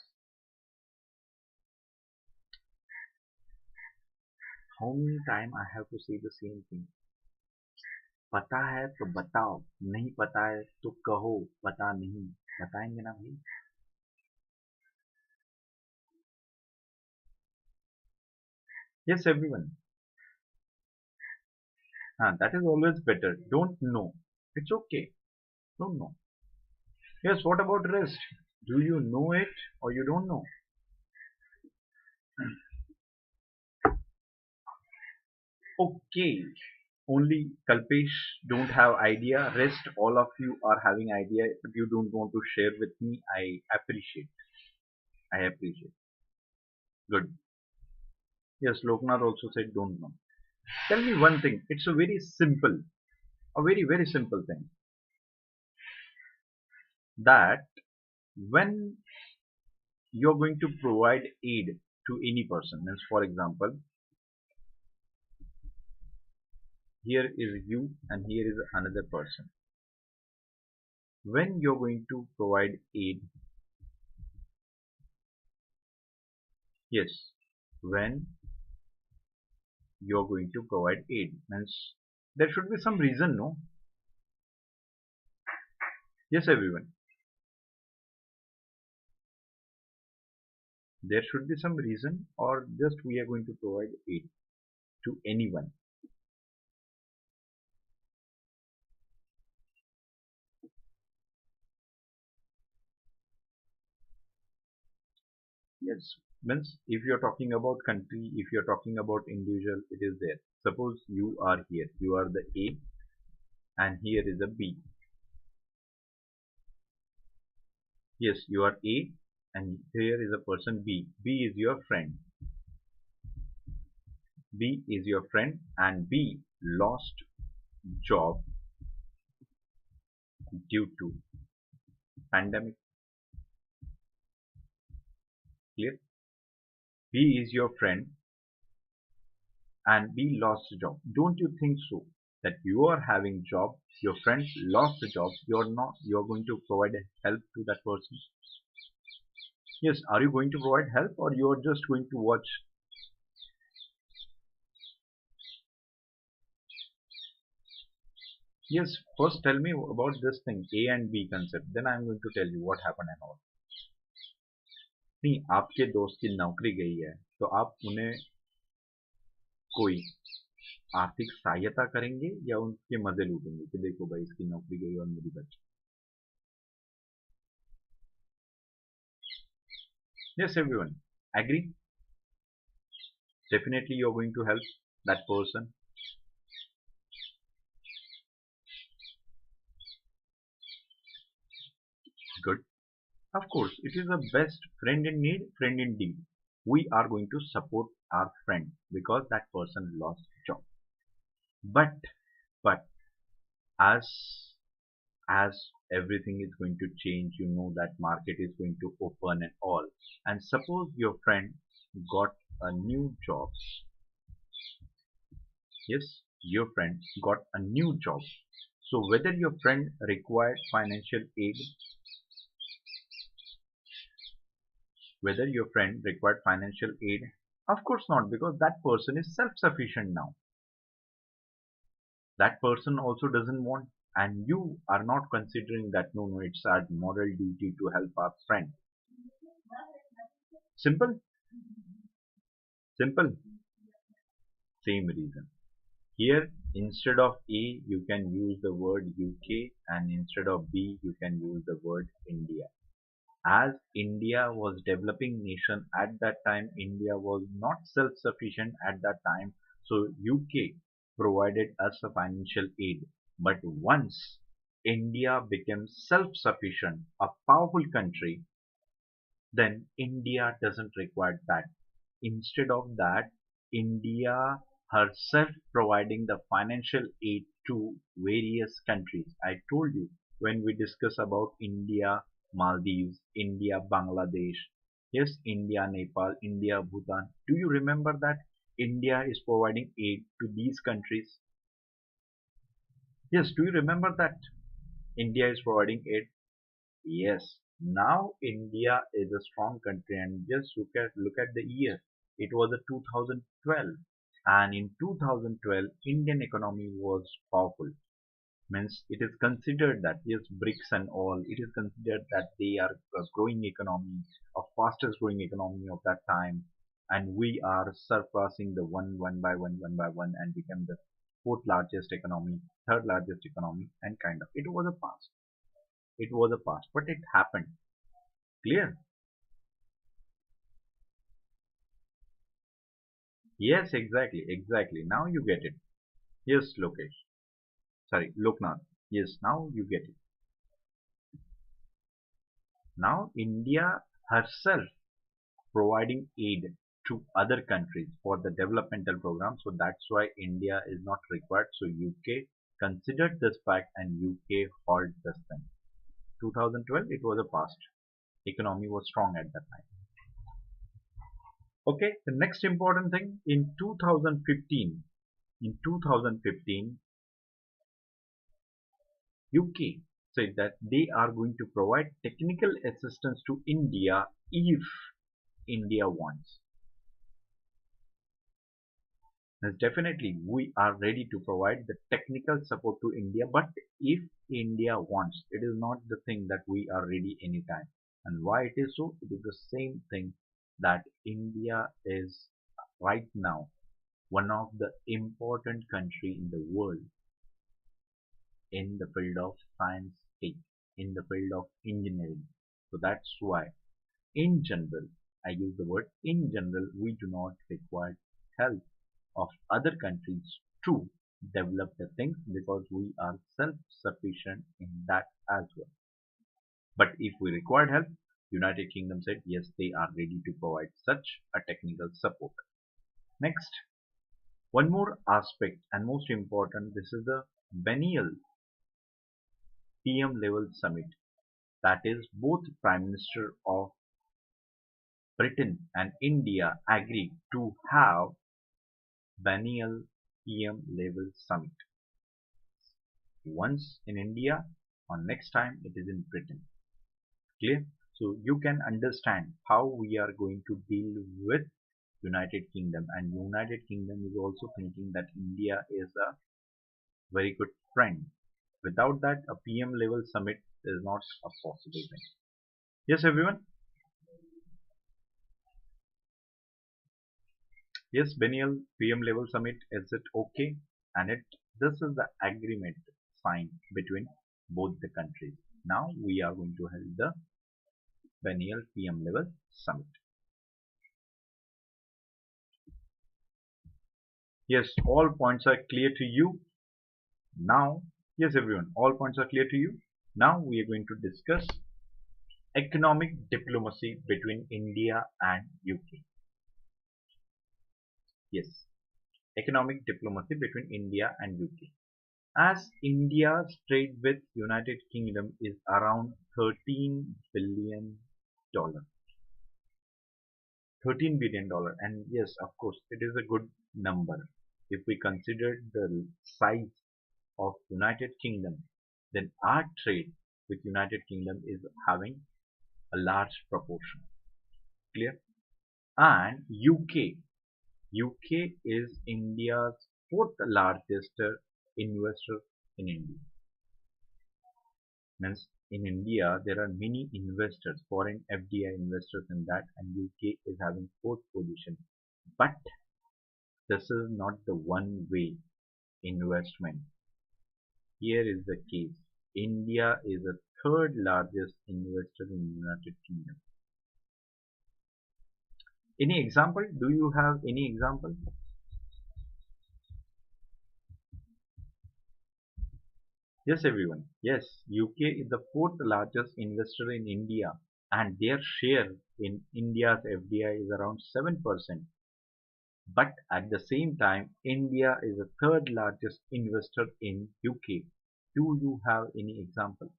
How many time I have to say the same thing? पता है तो बताओ, नहीं पता है तो कहो पता नहीं. बताएंगे ना भाई. Yes, everyone. That is always better. Don't know. It's okay. Don't know. Yes, what about rest? Do you know it or you don't know? Okay. Only Kalpesh don't have idea. Rest, all of you are having idea, but you don't want to share with me. I appreciate. I appreciate. Good. Yes, Loknath also said don't know. Tell me one thing. It's a very simple, a very, very simple thing. That when you're going to provide aid to any person, means for example, here is you and here is another person. When you're going to provide aid, yes, when you're going to provide aid, means there should be some reason, no? Yes, everyone. There should be some reason, or just we are going to provide aid to anyone. Yes, means if you're talking about country, if you're talking about individual, it is there. Suppose you are here, you are the A, and here is a B. Yes, you are A, and here is a person B. B is your friend. B is your friend, and B lost job due to pandemic. Clear? B is your friend, and B lost the job. Don't you think so? That you are having job, your friend lost the job, you're going to provide help to that person. Yes, are you going to provide help or you are just going to watch? Yes, first tell me about this thing, A and B concept. Then I'm going to tell you what happened and all. नहीं, आपके दोस्त की नौकरी गई है तो आप उन्हें कोई आर्थिक सहायता करेंगे या उनके मजे लूटेंगे कि देखो भाई इसकी नौकरी गई और मेरी बची. Yes, everyone. Agree? Definitely you're going to help that person. Good. Of course, it is the best friend in need, friend in need. We are going to support our friend because that person lost job. But, but as everything is going to change, you know that market is going to open and all. And suppose your friend got a new job. Yes, your friend got a new job. So whether your friend required financial aid, whether your friend required financial aid, of course not, because that person is self-sufficient now. That person also doesn't want, and you are not considering that no, it's our moral duty to help our friend. Simple. Simple, same reason. Here, instead of A, you can use the word UK, and instead of B, you can use the word India. As India was developing nation at that time, India was not self-sufficient at that time, so UK provided us a financial aid. But once India became self-sufficient, a powerful country, then India doesn't require that. Instead of that, India herself providing the financial aid to various countries. I told you when we discuss about India, Maldives, India, Bangladesh, yes, India, Nepal, India, Bhutan. Do you remember that India is providing aid to these countries? Yes, do you remember that India is providing aid? Yes, now India is a strong country, and just look at the year. It was a 2012, and in 2012, Indian economy was powerful. Means it is considered that yes, BRICS and all. It is considered that they are a growing economy, a fastest growing economy of that time, and we are surpassing the one by one, and become the fourth largest economy, third largest economy, and kind of. It was a past. It was a past, but it happened. Clear? Yes, exactly, exactly. Now you get it. Yes, Lokesh. Sorry, Loknath. Yes, now you get it. Now India herself providing aid to other countries for the developmental program. So that's why India is not required. So UK considered this fact and UK halt this thing. 2012, it was a past. Economy was strong at that time. Okay, the next important thing in 2015, UK said that they are going to provide technical assistance to India if India wants. Yes, definitely, we are ready to provide the technical support to India, but if India wants, it is not the thing that we are ready anytime. And why it is so? It is the same thing that India is right now one of the important country in the world in the field of science, tech, in the field of engineering. So that's why, in general, I use the word in general, we do not require help of other countries to develop the things because we are self-sufficient in that as well. But if we required help, United Kingdom said yes, they are ready to provide such a technical support. Next, one more aspect and most important, this is the biennial PM level summit. That is, both Prime Minister of Britain and India agreed to have biennial PM level summit. Once in India, or next time it is in Britain. Clear? So you can understand how we are going to deal with United Kingdom, and United Kingdom is also thinking that India is a very good friend. Without that, a PM level summit is not a possible thing. Yes, everyone. Yes, biennial PM level summit, is it okay? And this is the agreement signed between both the countries. Now we are going to hold the biennial PM level summit. Yes, all points are clear to you. Now, yes, everyone, all points are clear to you. Now we are going to discuss economic diplomacy between India and UK. Yes, economic diplomacy between India and UK. As India's trade with United Kingdom is around $13 billion. $13 billion, and yes, of course, it is a good number. If we consider the size of United Kingdom, then our trade with United Kingdom is having a large proportion. Clear? And UK is India's fourth largest investor in India. Means in India there are many investors, foreign FDI investors in that, and UK is having fourth position But this is not the one way investment. Here is the case. India is the third largest investor in United Kingdom. Any example? Do you have any example? Yes, everyone. Yes, UK is the fourth largest investor in India, and their share in India's FDI is around 7%. But at the same time, India is the third largest investor in UK. Do you have any example?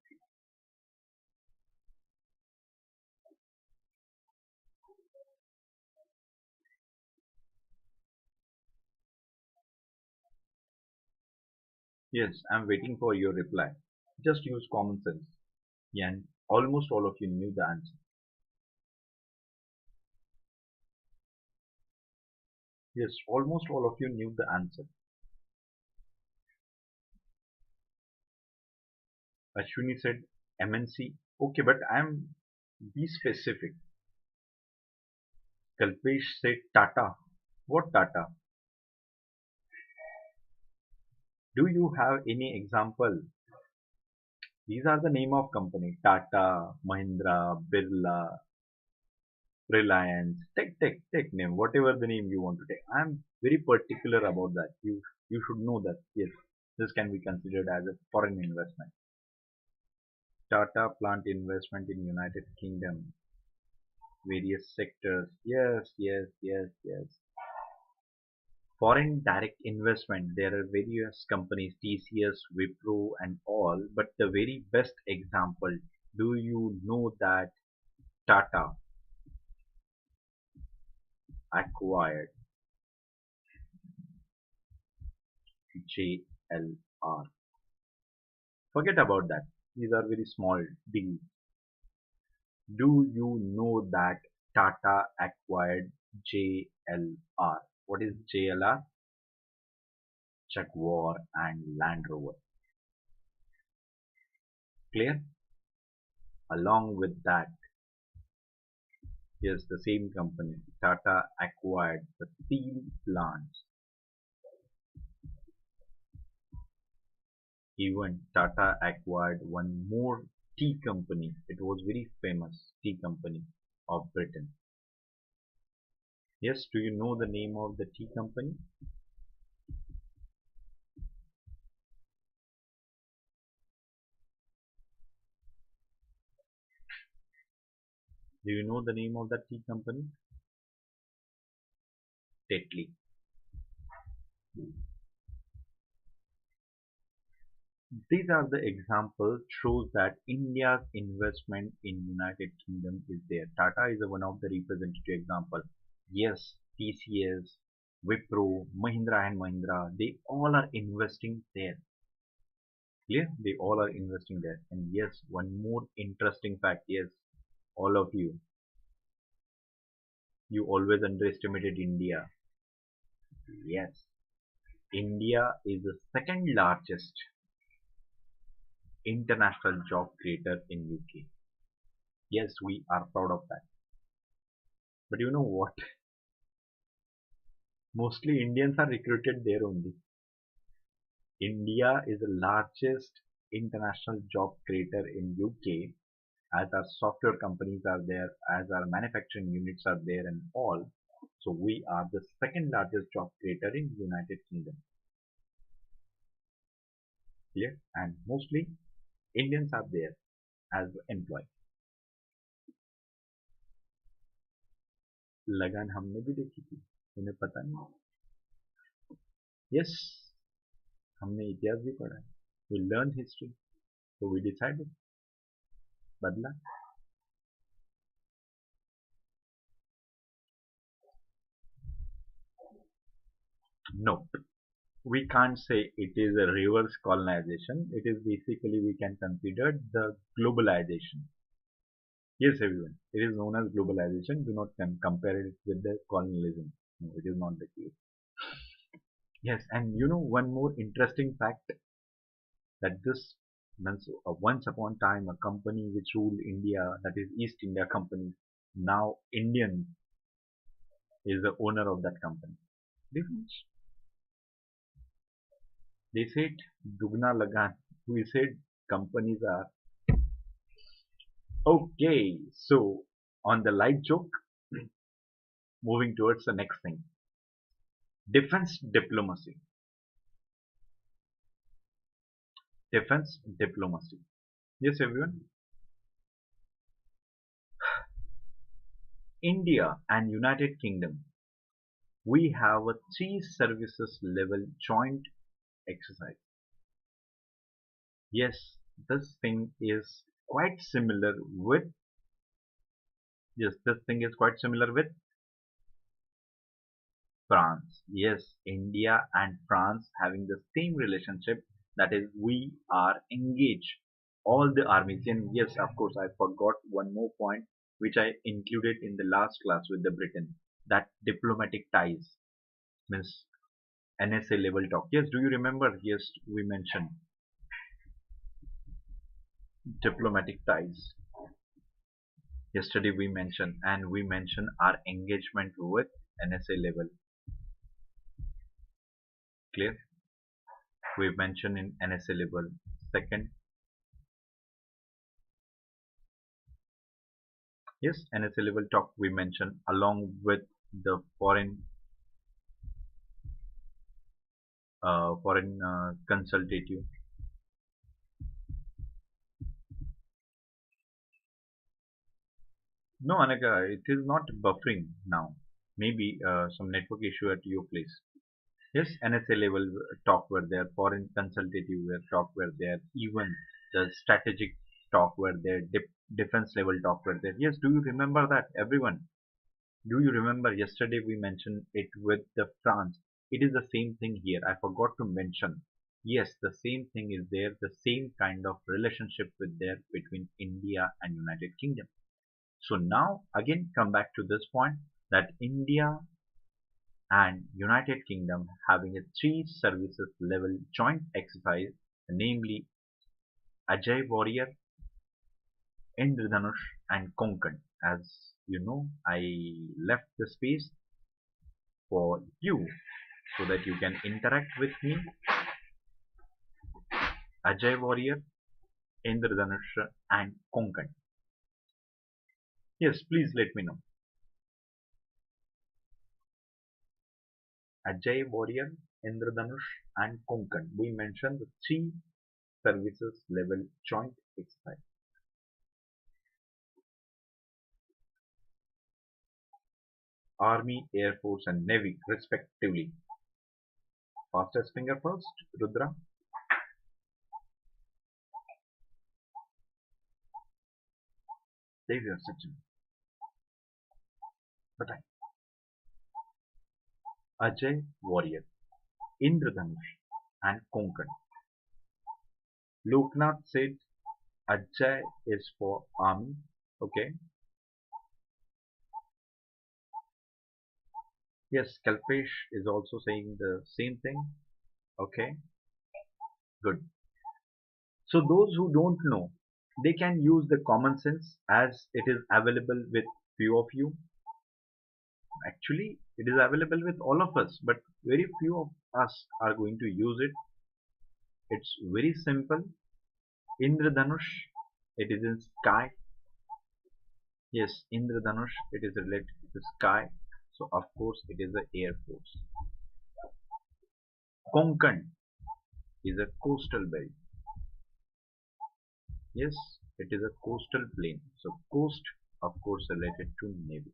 Yes, I'm waiting for your reply. Just use common sense. And almost all of you knew the answer. Yes, almost all of you knew the answer. Ashwini said MNC. Okay, but I'm be specific. Kalpesh said Tata. What Tata? Do you have any example? These are the name of company. Tata, Mahindra, Birla, Reliance. Take name, whatever the name you want to take. I'm very particular about that. You should know that. Yes, this can be considered as a foreign investment. Tata plant investment in United Kingdom, various sectors. Yes. Foreign direct investment. There are various companies, TCS, Wipro, and all. But the very best example. Do you know that Tata acquired JLR? Forget about that. These are very small deals. Do you know that Tata acquired JLR? What is JLR? Jaguar and Land Rover. Clear? Along with that, yes, the same company, Tata acquired the steel plants. Even Tata acquired one more tea company. It was very famous tea company of Britain. Yes, do you know the name of the tea company? Do you know the name of that tea company? Tetley. These are the examples shows that India's investment in United Kingdom is there. Tata is one of the representative example. Yes, TCS, Wipro, Mahindra and Mahindra, they all are investing there. Clear? They all are investing there. And yes, one more interesting fact. Yes, all of you always underestimated India. Yes, India is the second largest international job creator in UK. Yes, we are proud of that. But you know what? Mostly Indians are recruited there only. India is the largest international job creator in UK, as our software companies are there, as our manufacturing units are there and all. So we are the second largest job creator in United Kingdom. Clear? And mostly Indians are there as employees. लगान हमने भी देखी थी, उन्हें पता नहीं. Yes, हमने इतिहास भी पढ़ा है. We learn history, so we decided. बदला. No, we can't say it is a reverse colonization. It is basically we can consider the globalization. Yes, everyone. It is known as globalization. Do not compare it with the colonialism. No, it is not the case. Yes, and you know one more interesting fact that this once upon time a company which ruled India, that is East India Company, now Indian. is the owner of that company. Defense. They said Dugna Lagan. We said companies are okay. So on the light joke, moving towards the next thing. Defense diplomacy. Defense diplomacy. Yes, everyone. India and United Kingdom, we have a three services level joint exercise. Yes, this thing is quite similar with yes, this thing is quite similar with France. Yes, India and France having the same relationship, that is we are engaged all the armies. And yes, of course, I forgot one more point which I included in the last class with the Britain, that diplomatic ties means NSA level talk. Yes, do you remember? Yes, we mentioned diplomatic ties. Yesterday we mentioned, and we mentioned our engagement with NSA level. Clear? We mentioned in NSA level. Second, yes, NSA level talk we mentioned along with the foreign consultative. No, Anaka, it is not buffering now. Maybe some network issue at your place. Yes, NSA level talk were there, foreign consultative were talk were there, even the strategic talk were there, defense level talk were there. Yes, do you remember that, everyone? Do you remember yesterday we mentioned it with the France? It is the same thing here. I forgot to mention. Yes, the same thing is there. The same kind of relationship with there between India and United Kingdom. So now again come back to this point that India and United Kingdom having a three services level joint exercise, namely Ajay Warrior, Indradhanush and Konkan. As you know, I left the space for you so that you can interact with me. Ajay Warrior, Indradhanush and Konkan. Yes, please let me know. Ajay Warrior, Indradhanush and Konkan. We mentioned the three services level joint exercise. Army, Air Force and Navy respectively. Fastest finger first, Rudra. There you are, Sachin. But Ajay Warrior, Indradhanush and Konkan. Loknath said Ajay is for army. Okay. Yes, Kalpesh is also saying the same thing. Okay, good. So those who don't know, they can use the common sense as it is available with few of you. Actually, it is available with all of us, but very few of us are going to use it. It's very simple. Indradhanush, it is in sky. Yes, Indradhanush, it is related to sky. So of course it is the Air Force. Konkan is a coastal belt. Yes, it is a coastal plain. So coast, of course, related to navy.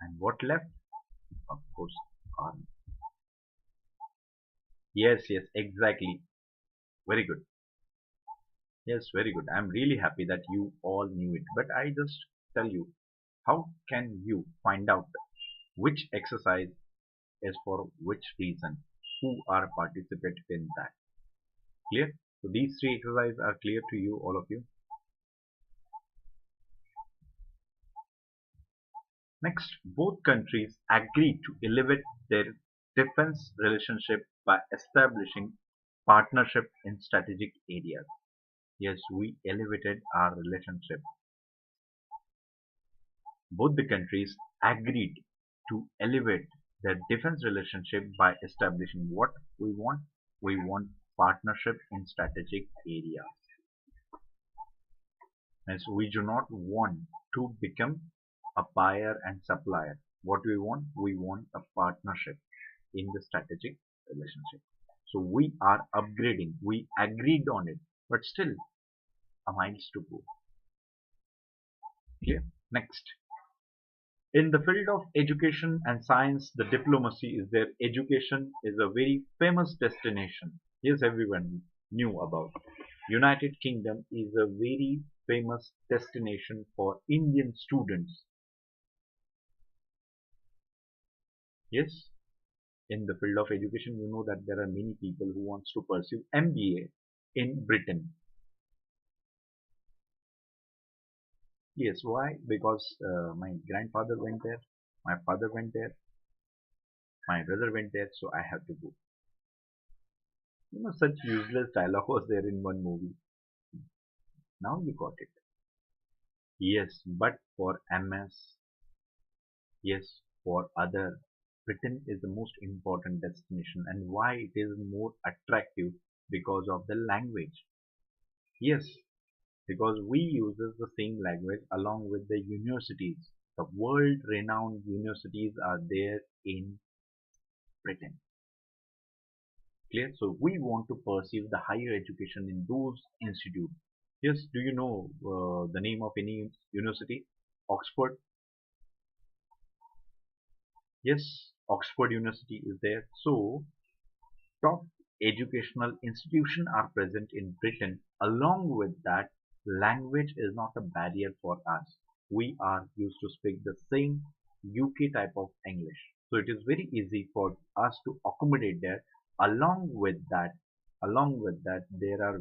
And what left? Of course, army. Yes, yes, exactly. Very good. Yes, very good. I'm really happy that you all knew it. But I just tell you, how can you find out which exercise is for which reason? Who are participating in that? Clear? So these three exercises are clear to you, all of you. Next, both countries agreed to elevate their defense relationship by establishing partnership in strategic areas. Yes, we elevated our relationship. Both the countries agreed to elevate their defense relationship by establishing what we want. We want partnership in strategic areas. And so we do not want to become a buyer and supplier. What we want a partnership in the strategic relationship. So we are upgrading. We agreed on it, but still a miles to go. Clear? Next. In the field of education and science, the diplomacy is there. Education is a very famous destination. Yes, everyone knew about. United Kingdom is a very famous destination for Indian students. Yes, in the field of education, you know that there are many people who wants to pursue MBA in Britain. Yes, why? Because my grandfather went there, my father went there, my brother went there, so I have to go. You know, such useless dialogue was there in one movie. Now you got it. Yes, but for MS, yes, for other, Britain is the most important destination. And why it is more attractive? Because of the language. Yes, because we uses the same language along with the universities. The world-renowned universities are there in Britain. Clear? So we want to pursue the higher education in those institutes. Yes, do you know the name of any university? Oxford? Yes, Oxford University is there. So top educational institutions are present in Britain. Along with that, language is not a barrier for us. We are used to speak the same UK type of English. So it is very easy for us to accommodate there. Along with that, there are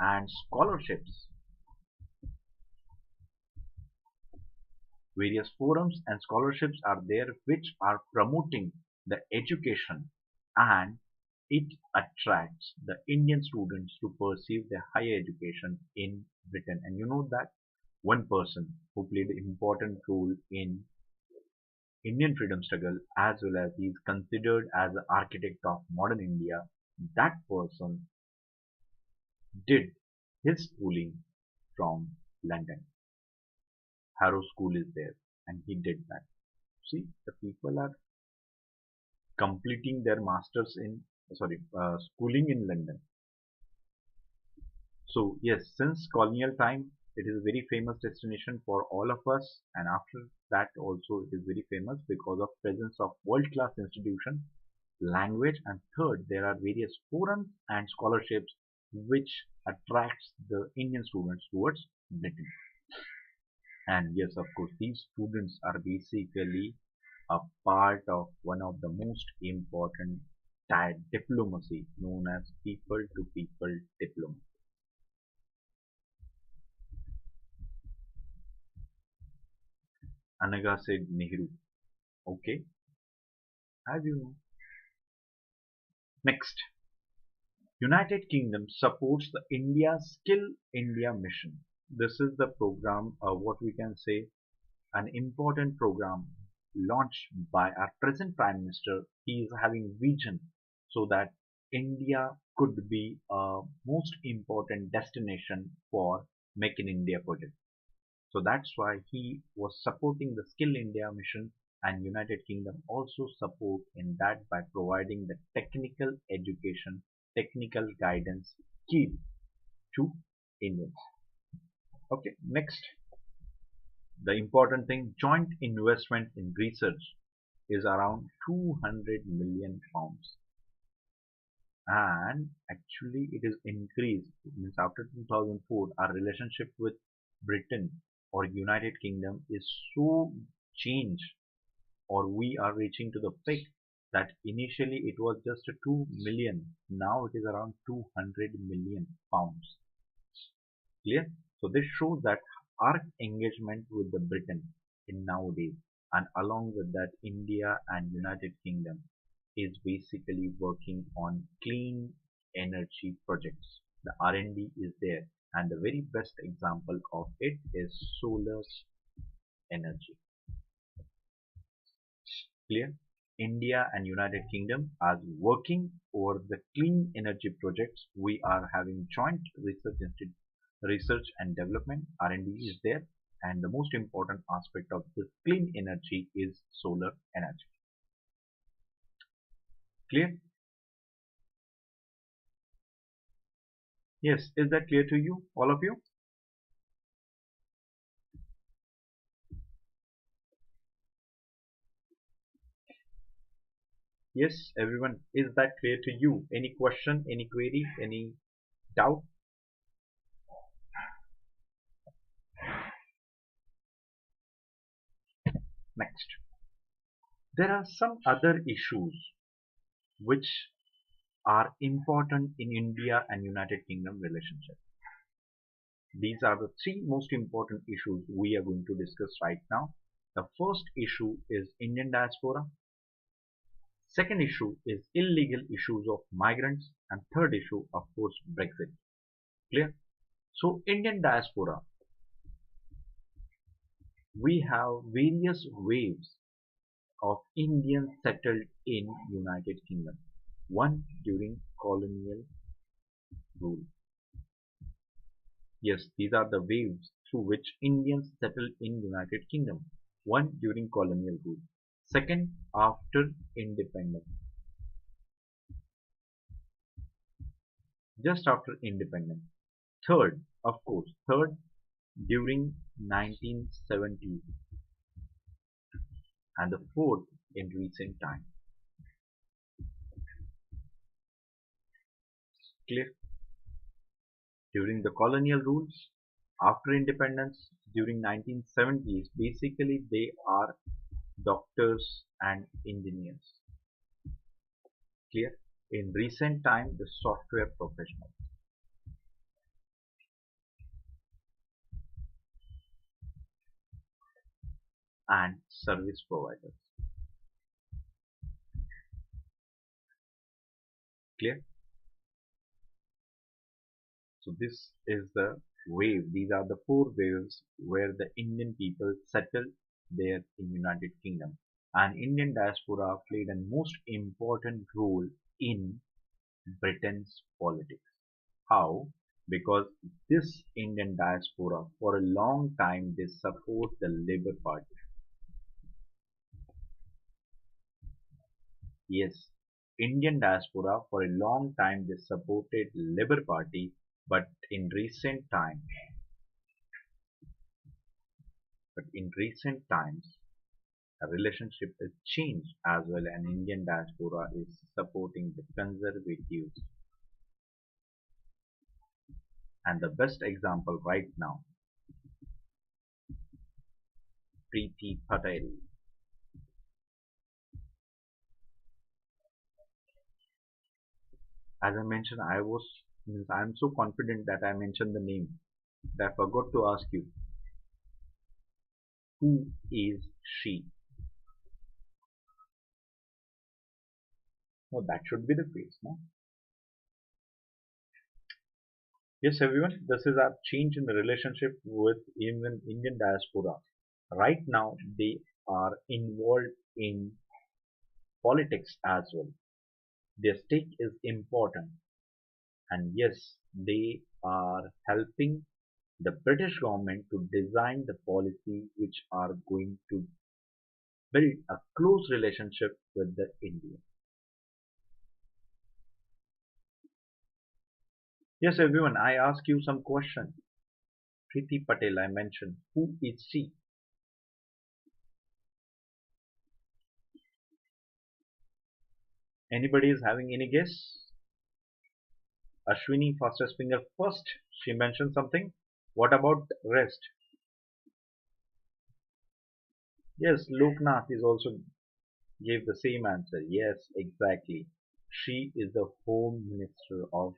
and scholarships. Various forums and scholarships are there which are promoting the education, and it attracts the Indian students to pursue their higher education in Britain. And you know that one person who played an important role in Indian freedom struggle, as well as he is considered as the architect of modern India, that person did his schooling from London. Harrow School is there, and he did that. See, the people are completing their masters in schooling in London. So yes, since colonial time, it is a very famous destination for all of us, and after that also it is very famous because of presence of world-class institution, language, and third, there are various forums and scholarships which attracts the Indian students towards Britain. And yes, of course, these students are basically a part of one of the most important diplomacy known as people-to-people diplomacy. Anaga said Nehru. Okay, as you know. Next, United Kingdom supports the India Skill India mission. This is the program, what we can say, an important program launched by our present Prime Minister. He is having vision so that India could be a most important destination for Make in India project. So that's why he was supporting the Skill India mission, and United Kingdom also support in that by providing the technical education, technical guidance key to Indians. Okay, next, the important thing, joint investment in research is around 200 million pounds, and actually it is increased. It means after 2004 our relationship with Britain or United Kingdom is so changed, or we are reaching to the peak that initially it was just a 2 million, now it is around 200 million pounds. Clear? So this shows that our engagement with the Britain in nowadays, and along with that India and United Kingdom is basically working on clean energy projects. The R&D is there. and the very best example of it is solar energy. Clear? India and United Kingdom are working over the clean energy projects. We are having joint research and development. R&D is there, and the most important aspect of this clean energy is solar energy. Clear? Yes, is that clear to you, all of you? Yes, everyone, is that clear to you? Any question, any query, any doubt? Next, there are some other issues which are important in India and United Kingdom relationship. These are the three most important issues we are going to discuss right now. The first issue is Indian diaspora. Second issue is illegal issues of migrants. And third issue, of course, Brexit. Clear? So, Indian diaspora, we have various waves of Indians settled in United Kingdom. One during colonial rule. Yes, these are the waves through which Indians settled in United Kingdom. One during colonial rule. Second, after independence. Just after independence. Third, of course, third during 1970s. And the fourth in recent time. Clear? During the colonial rules, after independence, during 1970s, basically they are doctors and engineers. Clear? In recent time, the software professionals and service providers. Clear? So this is the wave. These are the four waves where the Indian people settled there in United Kingdom. And Indian diaspora played a most important role in Britain's politics. How? Because this Indian diaspora for a long time they support the Labour Party. Yes, Indian diaspora for a long time they supported Labour Party, but in recent time, the relationship is changed as well, and Indian diaspora is supporting the conservatives. And the best example right now, Preeti Patel. As I mentioned, I'm so confident that I mentioned the name that I forgot to ask you, who is she? No, that should be the case, no? Yes, everyone, this is our change in the relationship with even Indian diaspora. Right now, they are involved in politics as well. Their stake is important, and yes, they are helping the British government to design the policy which are going to build a close relationship with the India. Yes, everyone, I ask you some question. Preeti Patel, I mentioned. Who is she? Anybody is having any guess? Ashwini, fastest finger first. She mentioned something. What about rest? Yes, Loknath is also gave the same answer. Yes, exactly. She is the Home Minister of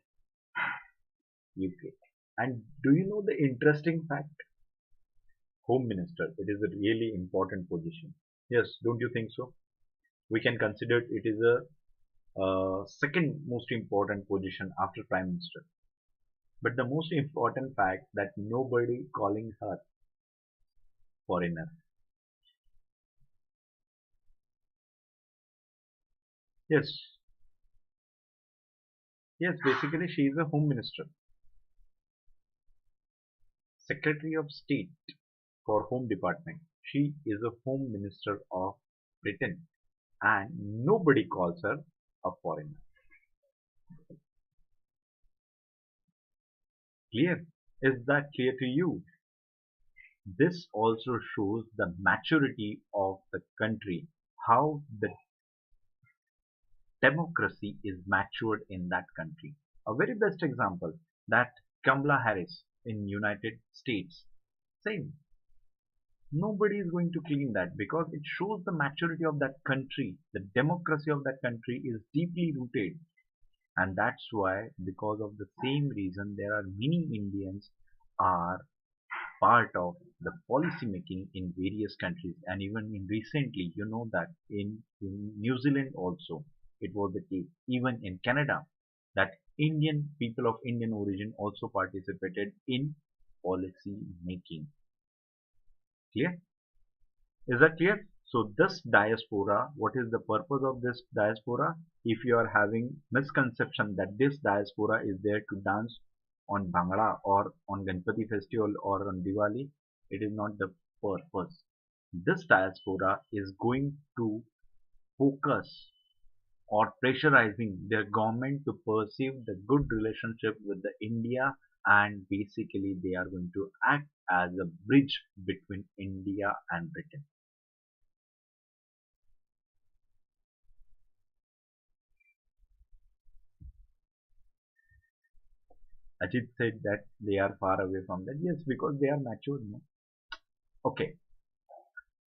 UK. And do you know the interesting fact? Home Minister. It is a really important position. Yes, don't you think so? We can consider it is a second most important position after Prime Minister. But the most important fact that nobody calling her foreigner. Yes, yes, basically she is a home minister, secretary of state for home department. She is a home minister of Britain and nobody calls her a foreigner. Clear? Is that clear to you? This also shows the maturity of the country, how the democracy is matured in that country. A very best example that Kamala Harris in United States. Same. Nobody is going to clean that because it shows the maturity of that country. The democracy of that country is deeply rooted. And that's why, because of the same reason, there are many Indians are part of the policy making in various countries. And even in recently, you know that in New Zealand also, it was the case. Even in Canada, that Indian people of Indian origin also participated in policy making. Clear? Is that clear? So this diaspora, what is the purpose of this diaspora? If you are having misconception that this diaspora is there to dance on Bhangra or on Ganpati festival or on Diwali, it is not the purpose. This diaspora is going to focus or pressurizing their government to perceive the good relationship with the India, and basically they are going to act as a bridge between India and Britain. Ajit said that they are far away from that. Yes, because they are mature. No? Okay.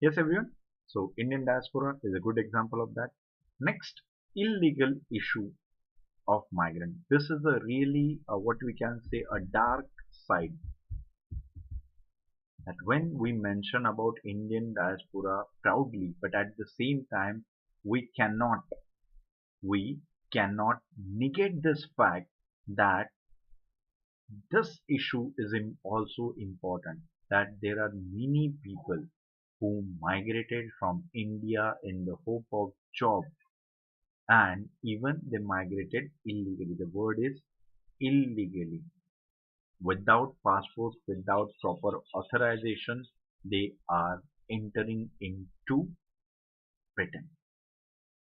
Yes, everyone. So Indian diaspora is a good example of that. Next, illegal issue of migrant. This is a really what we can say a dark side. That when we mention about Indian diaspora proudly, but at the same time we cannot we cannot negate this fact that this issue is also important, that there are many people who migrated from India in the hope of job, and even they migrated illegally. The word is illegally. Without passports, without proper authorization, they are entering into Britain.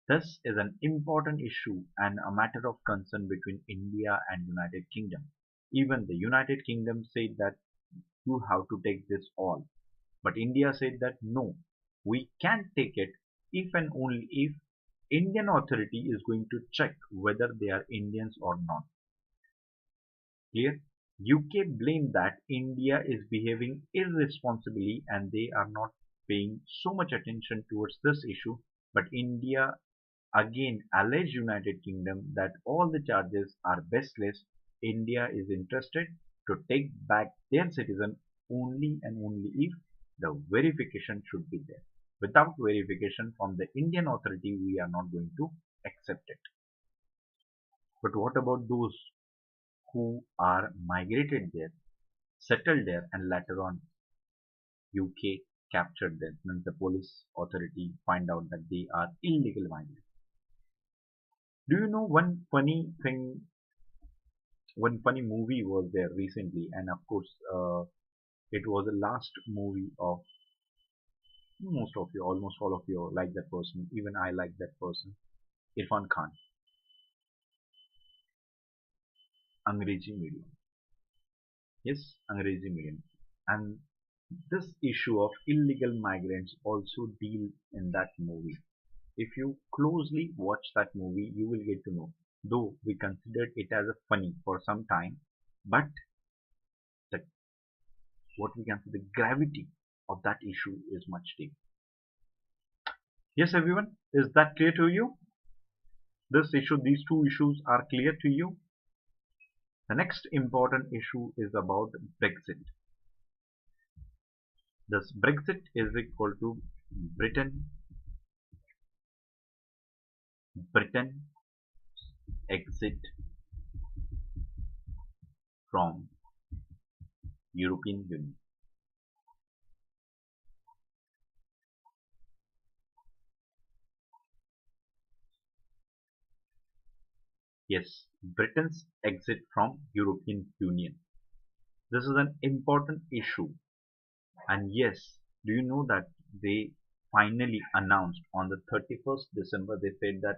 This is an important issue and a matter of concern between India and United Kingdom. Even the United Kingdom said that you have to take this all. But India said that no, we can't take it if and only if Indian authority is going to check whether they are Indians or not. Clear? UK blamed that India is behaving irresponsibly and they are not paying so much attention towards this issue. But India again alleged United Kingdom that all the charges are baseless. India is interested to take back their citizen only and only if the verification should be there. Without verification from the Indian authority, we are not going to accept it. But what about those who are migrated there, settled there, and later on UK captured them? Means the police authority find out that they are illegal migrants. Do you know one funny thing? One funny movie was there recently, and of course, it was the last movie of most of you, almost all of you like that person. Even I like that person, Irfan Khan, Angrezi medium. Yes, Angrezi medium. And this issue of illegal migrants also deal in that movie. If you closely watch that movie, you will get to know. Though we considered it as a funny for some time, but the what we can say the gravity of that issue is much deep. Yes, everyone, is that clear to you? This issue, these two issues are clear to you. The next important issue is about Brexit. This Brexit is equal to Britain, Britain exit from European Union. Yes, Britain's exit from European Union. This is an important issue. And yes, do you know that they finally announced on the 31st December, they said that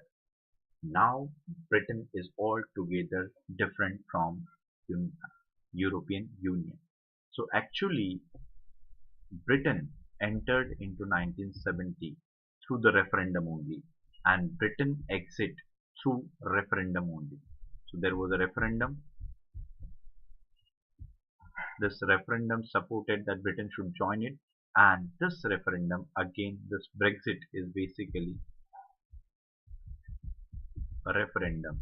now Britain is altogether different from European Union. So actually, Britain entered into 1970 through the referendum only, and Britain exit through referendum only. So there was a referendum. This referendum supported that Britain should join it, and this referendum again, this Brexit is basically a referendum.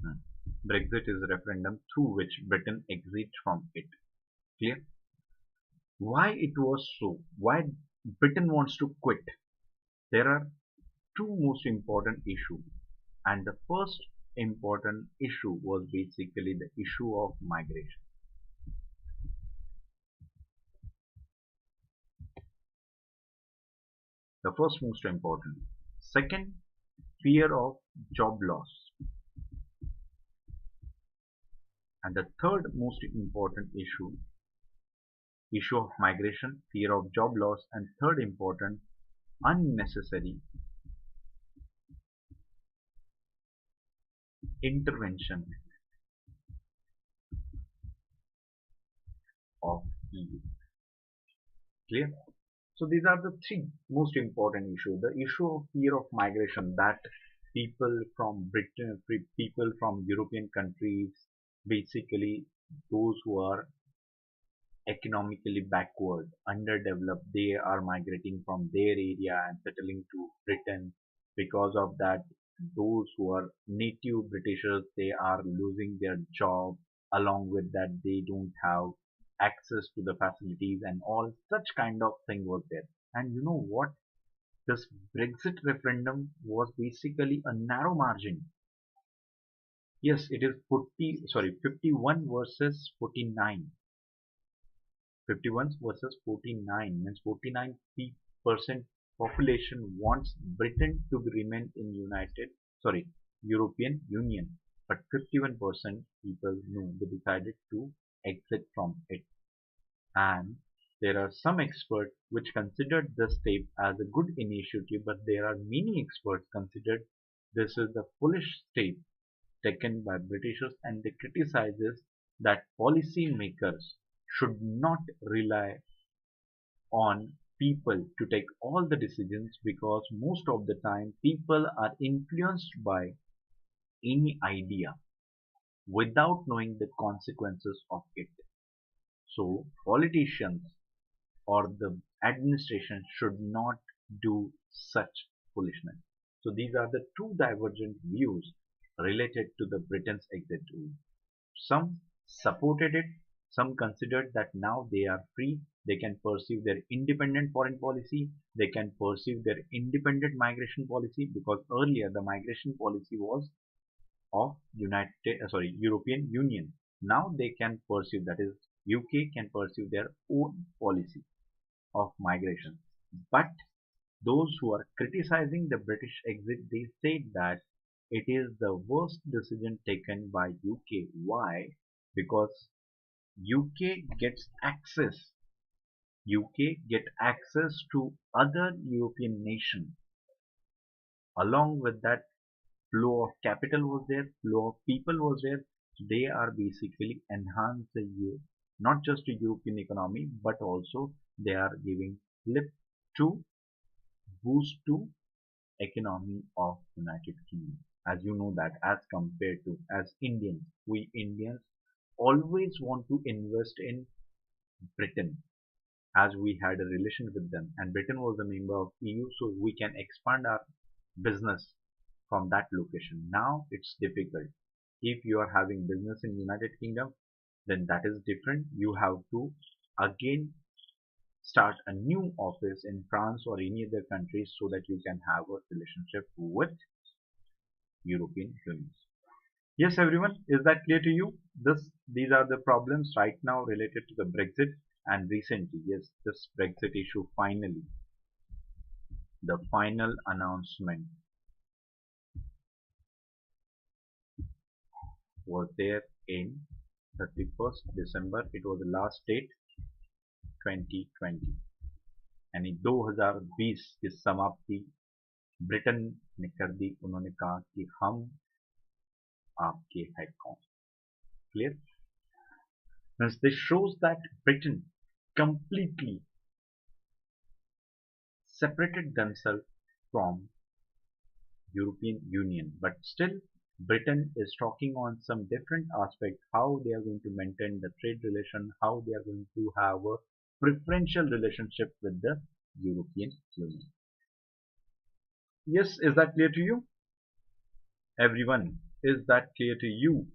Hmm. Brexit is a referendum through which Britain exits from it. Clear? Why it was so? Why Britain wants to quit? There are two most important issues, and the first important issue was basically the issue of migration. The first most important. Second, fear of job loss. And the third most important issue of migration, fear of job loss, and third important, unnecessary intervention of EU. Clear? So these are the three most important issues. The issue of fear of migration, that people from Britain, people from European countries, basically those who are economically backward, underdeveloped, they are migrating from their area and settling to Britain. Because of that, those who are native Britishers, they are losing their job. Along with that, they don't have access to the facilities and all such kind of thing was there. And you know what? This Brexit referendum was basically a narrow margin. Yes, it is 51 versus 49. 51 versus 49 means 49% population wants Britain to remain in European Union, but 51% people no, they decided to exit from it. And there are some experts which considered this step as a good initiative, but there are many experts considered this is the foolish step taken by Britishers, and they criticizes that policy makers should not rely on people to take all the decisions, because most of the time people are influenced by any idea without knowing the consequences of it. So politicians or the administration should not do such foolishness. So these are the two divergent views related to the Britain's exit rule. Some supported it, some considered that now they are free, they can pursue their independent foreign policy, they can pursue their independent migration policy, because earlier the migration policy was of European Union. Now they can pursue, that is UK can pursue their own policy of migration. But those who are criticizing the British exit, they said that it is the worst decision taken by UK. Why? Because UK gets access. UK get access to other European nations. Along with that, flow of capital was there, flow of people was there. They are basically enhance the not just the European economy, but also they are giving lift to boost to economy of United Kingdom. As you know that as compared to as Indians, we Indians always want to invest in Britain, as we had a relation with them and Britain was a member of EU, so we can expand our business from that location. Now it's difficult. If you are having business in United Kingdom, then that is different. You have to again start a new office in France or any other country so that you can have a relationship with European Union. Yes, everyone, is that clear to you? These are the problems right now related to the Brexit, and recently, yes, this Brexit issue finally, the final announcement was there in 31st December. It was the last date 2020, यानी 2020 की समाप्ति Britain ने कर दी. उन्होंने कहा कि हम आपके हैं कौन. Clear? Hence, this shows that Britain completely separated themselves from European Union, but still Britain is talking on some different aspects, how they are going to maintain the trade relation, how they are going to have a preferential relationship with the European Union. Yes, is that clear to you? Everyone, is that clear to you?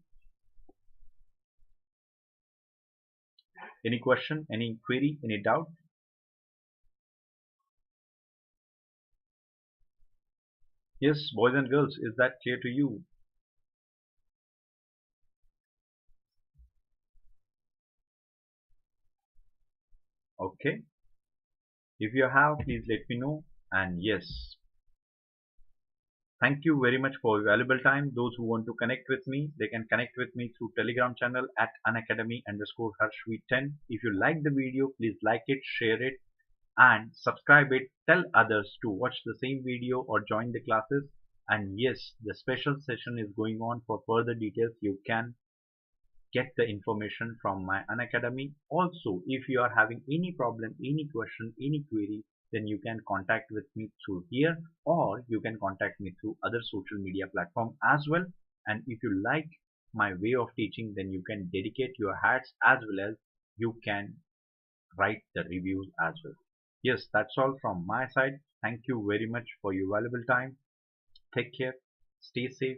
Any question, any query, any doubt? Yes, boys and girls, is that clear to you? Okay. If you have, please let me know. And yes, thank you very much for your valuable time. Those who want to connect with me, they can connect with me through Telegram channel at Unacademy_Harshvi10. If you like the video, please like it, share it, and subscribe it. Tell others to watch the same video or join the classes. And yes, the special session is going on. For further details, you can get the information from my Unacademy. Also, if you are having any problem, any question, any query, then you can contact with me through here, or you can contact me through other social media platform as well. And if you like my way of teaching, then you can dedicate your hats, as well as you can write the reviews as well. Yes, that's all from my side. Thank you very much for your valuable time. Take care, stay safe,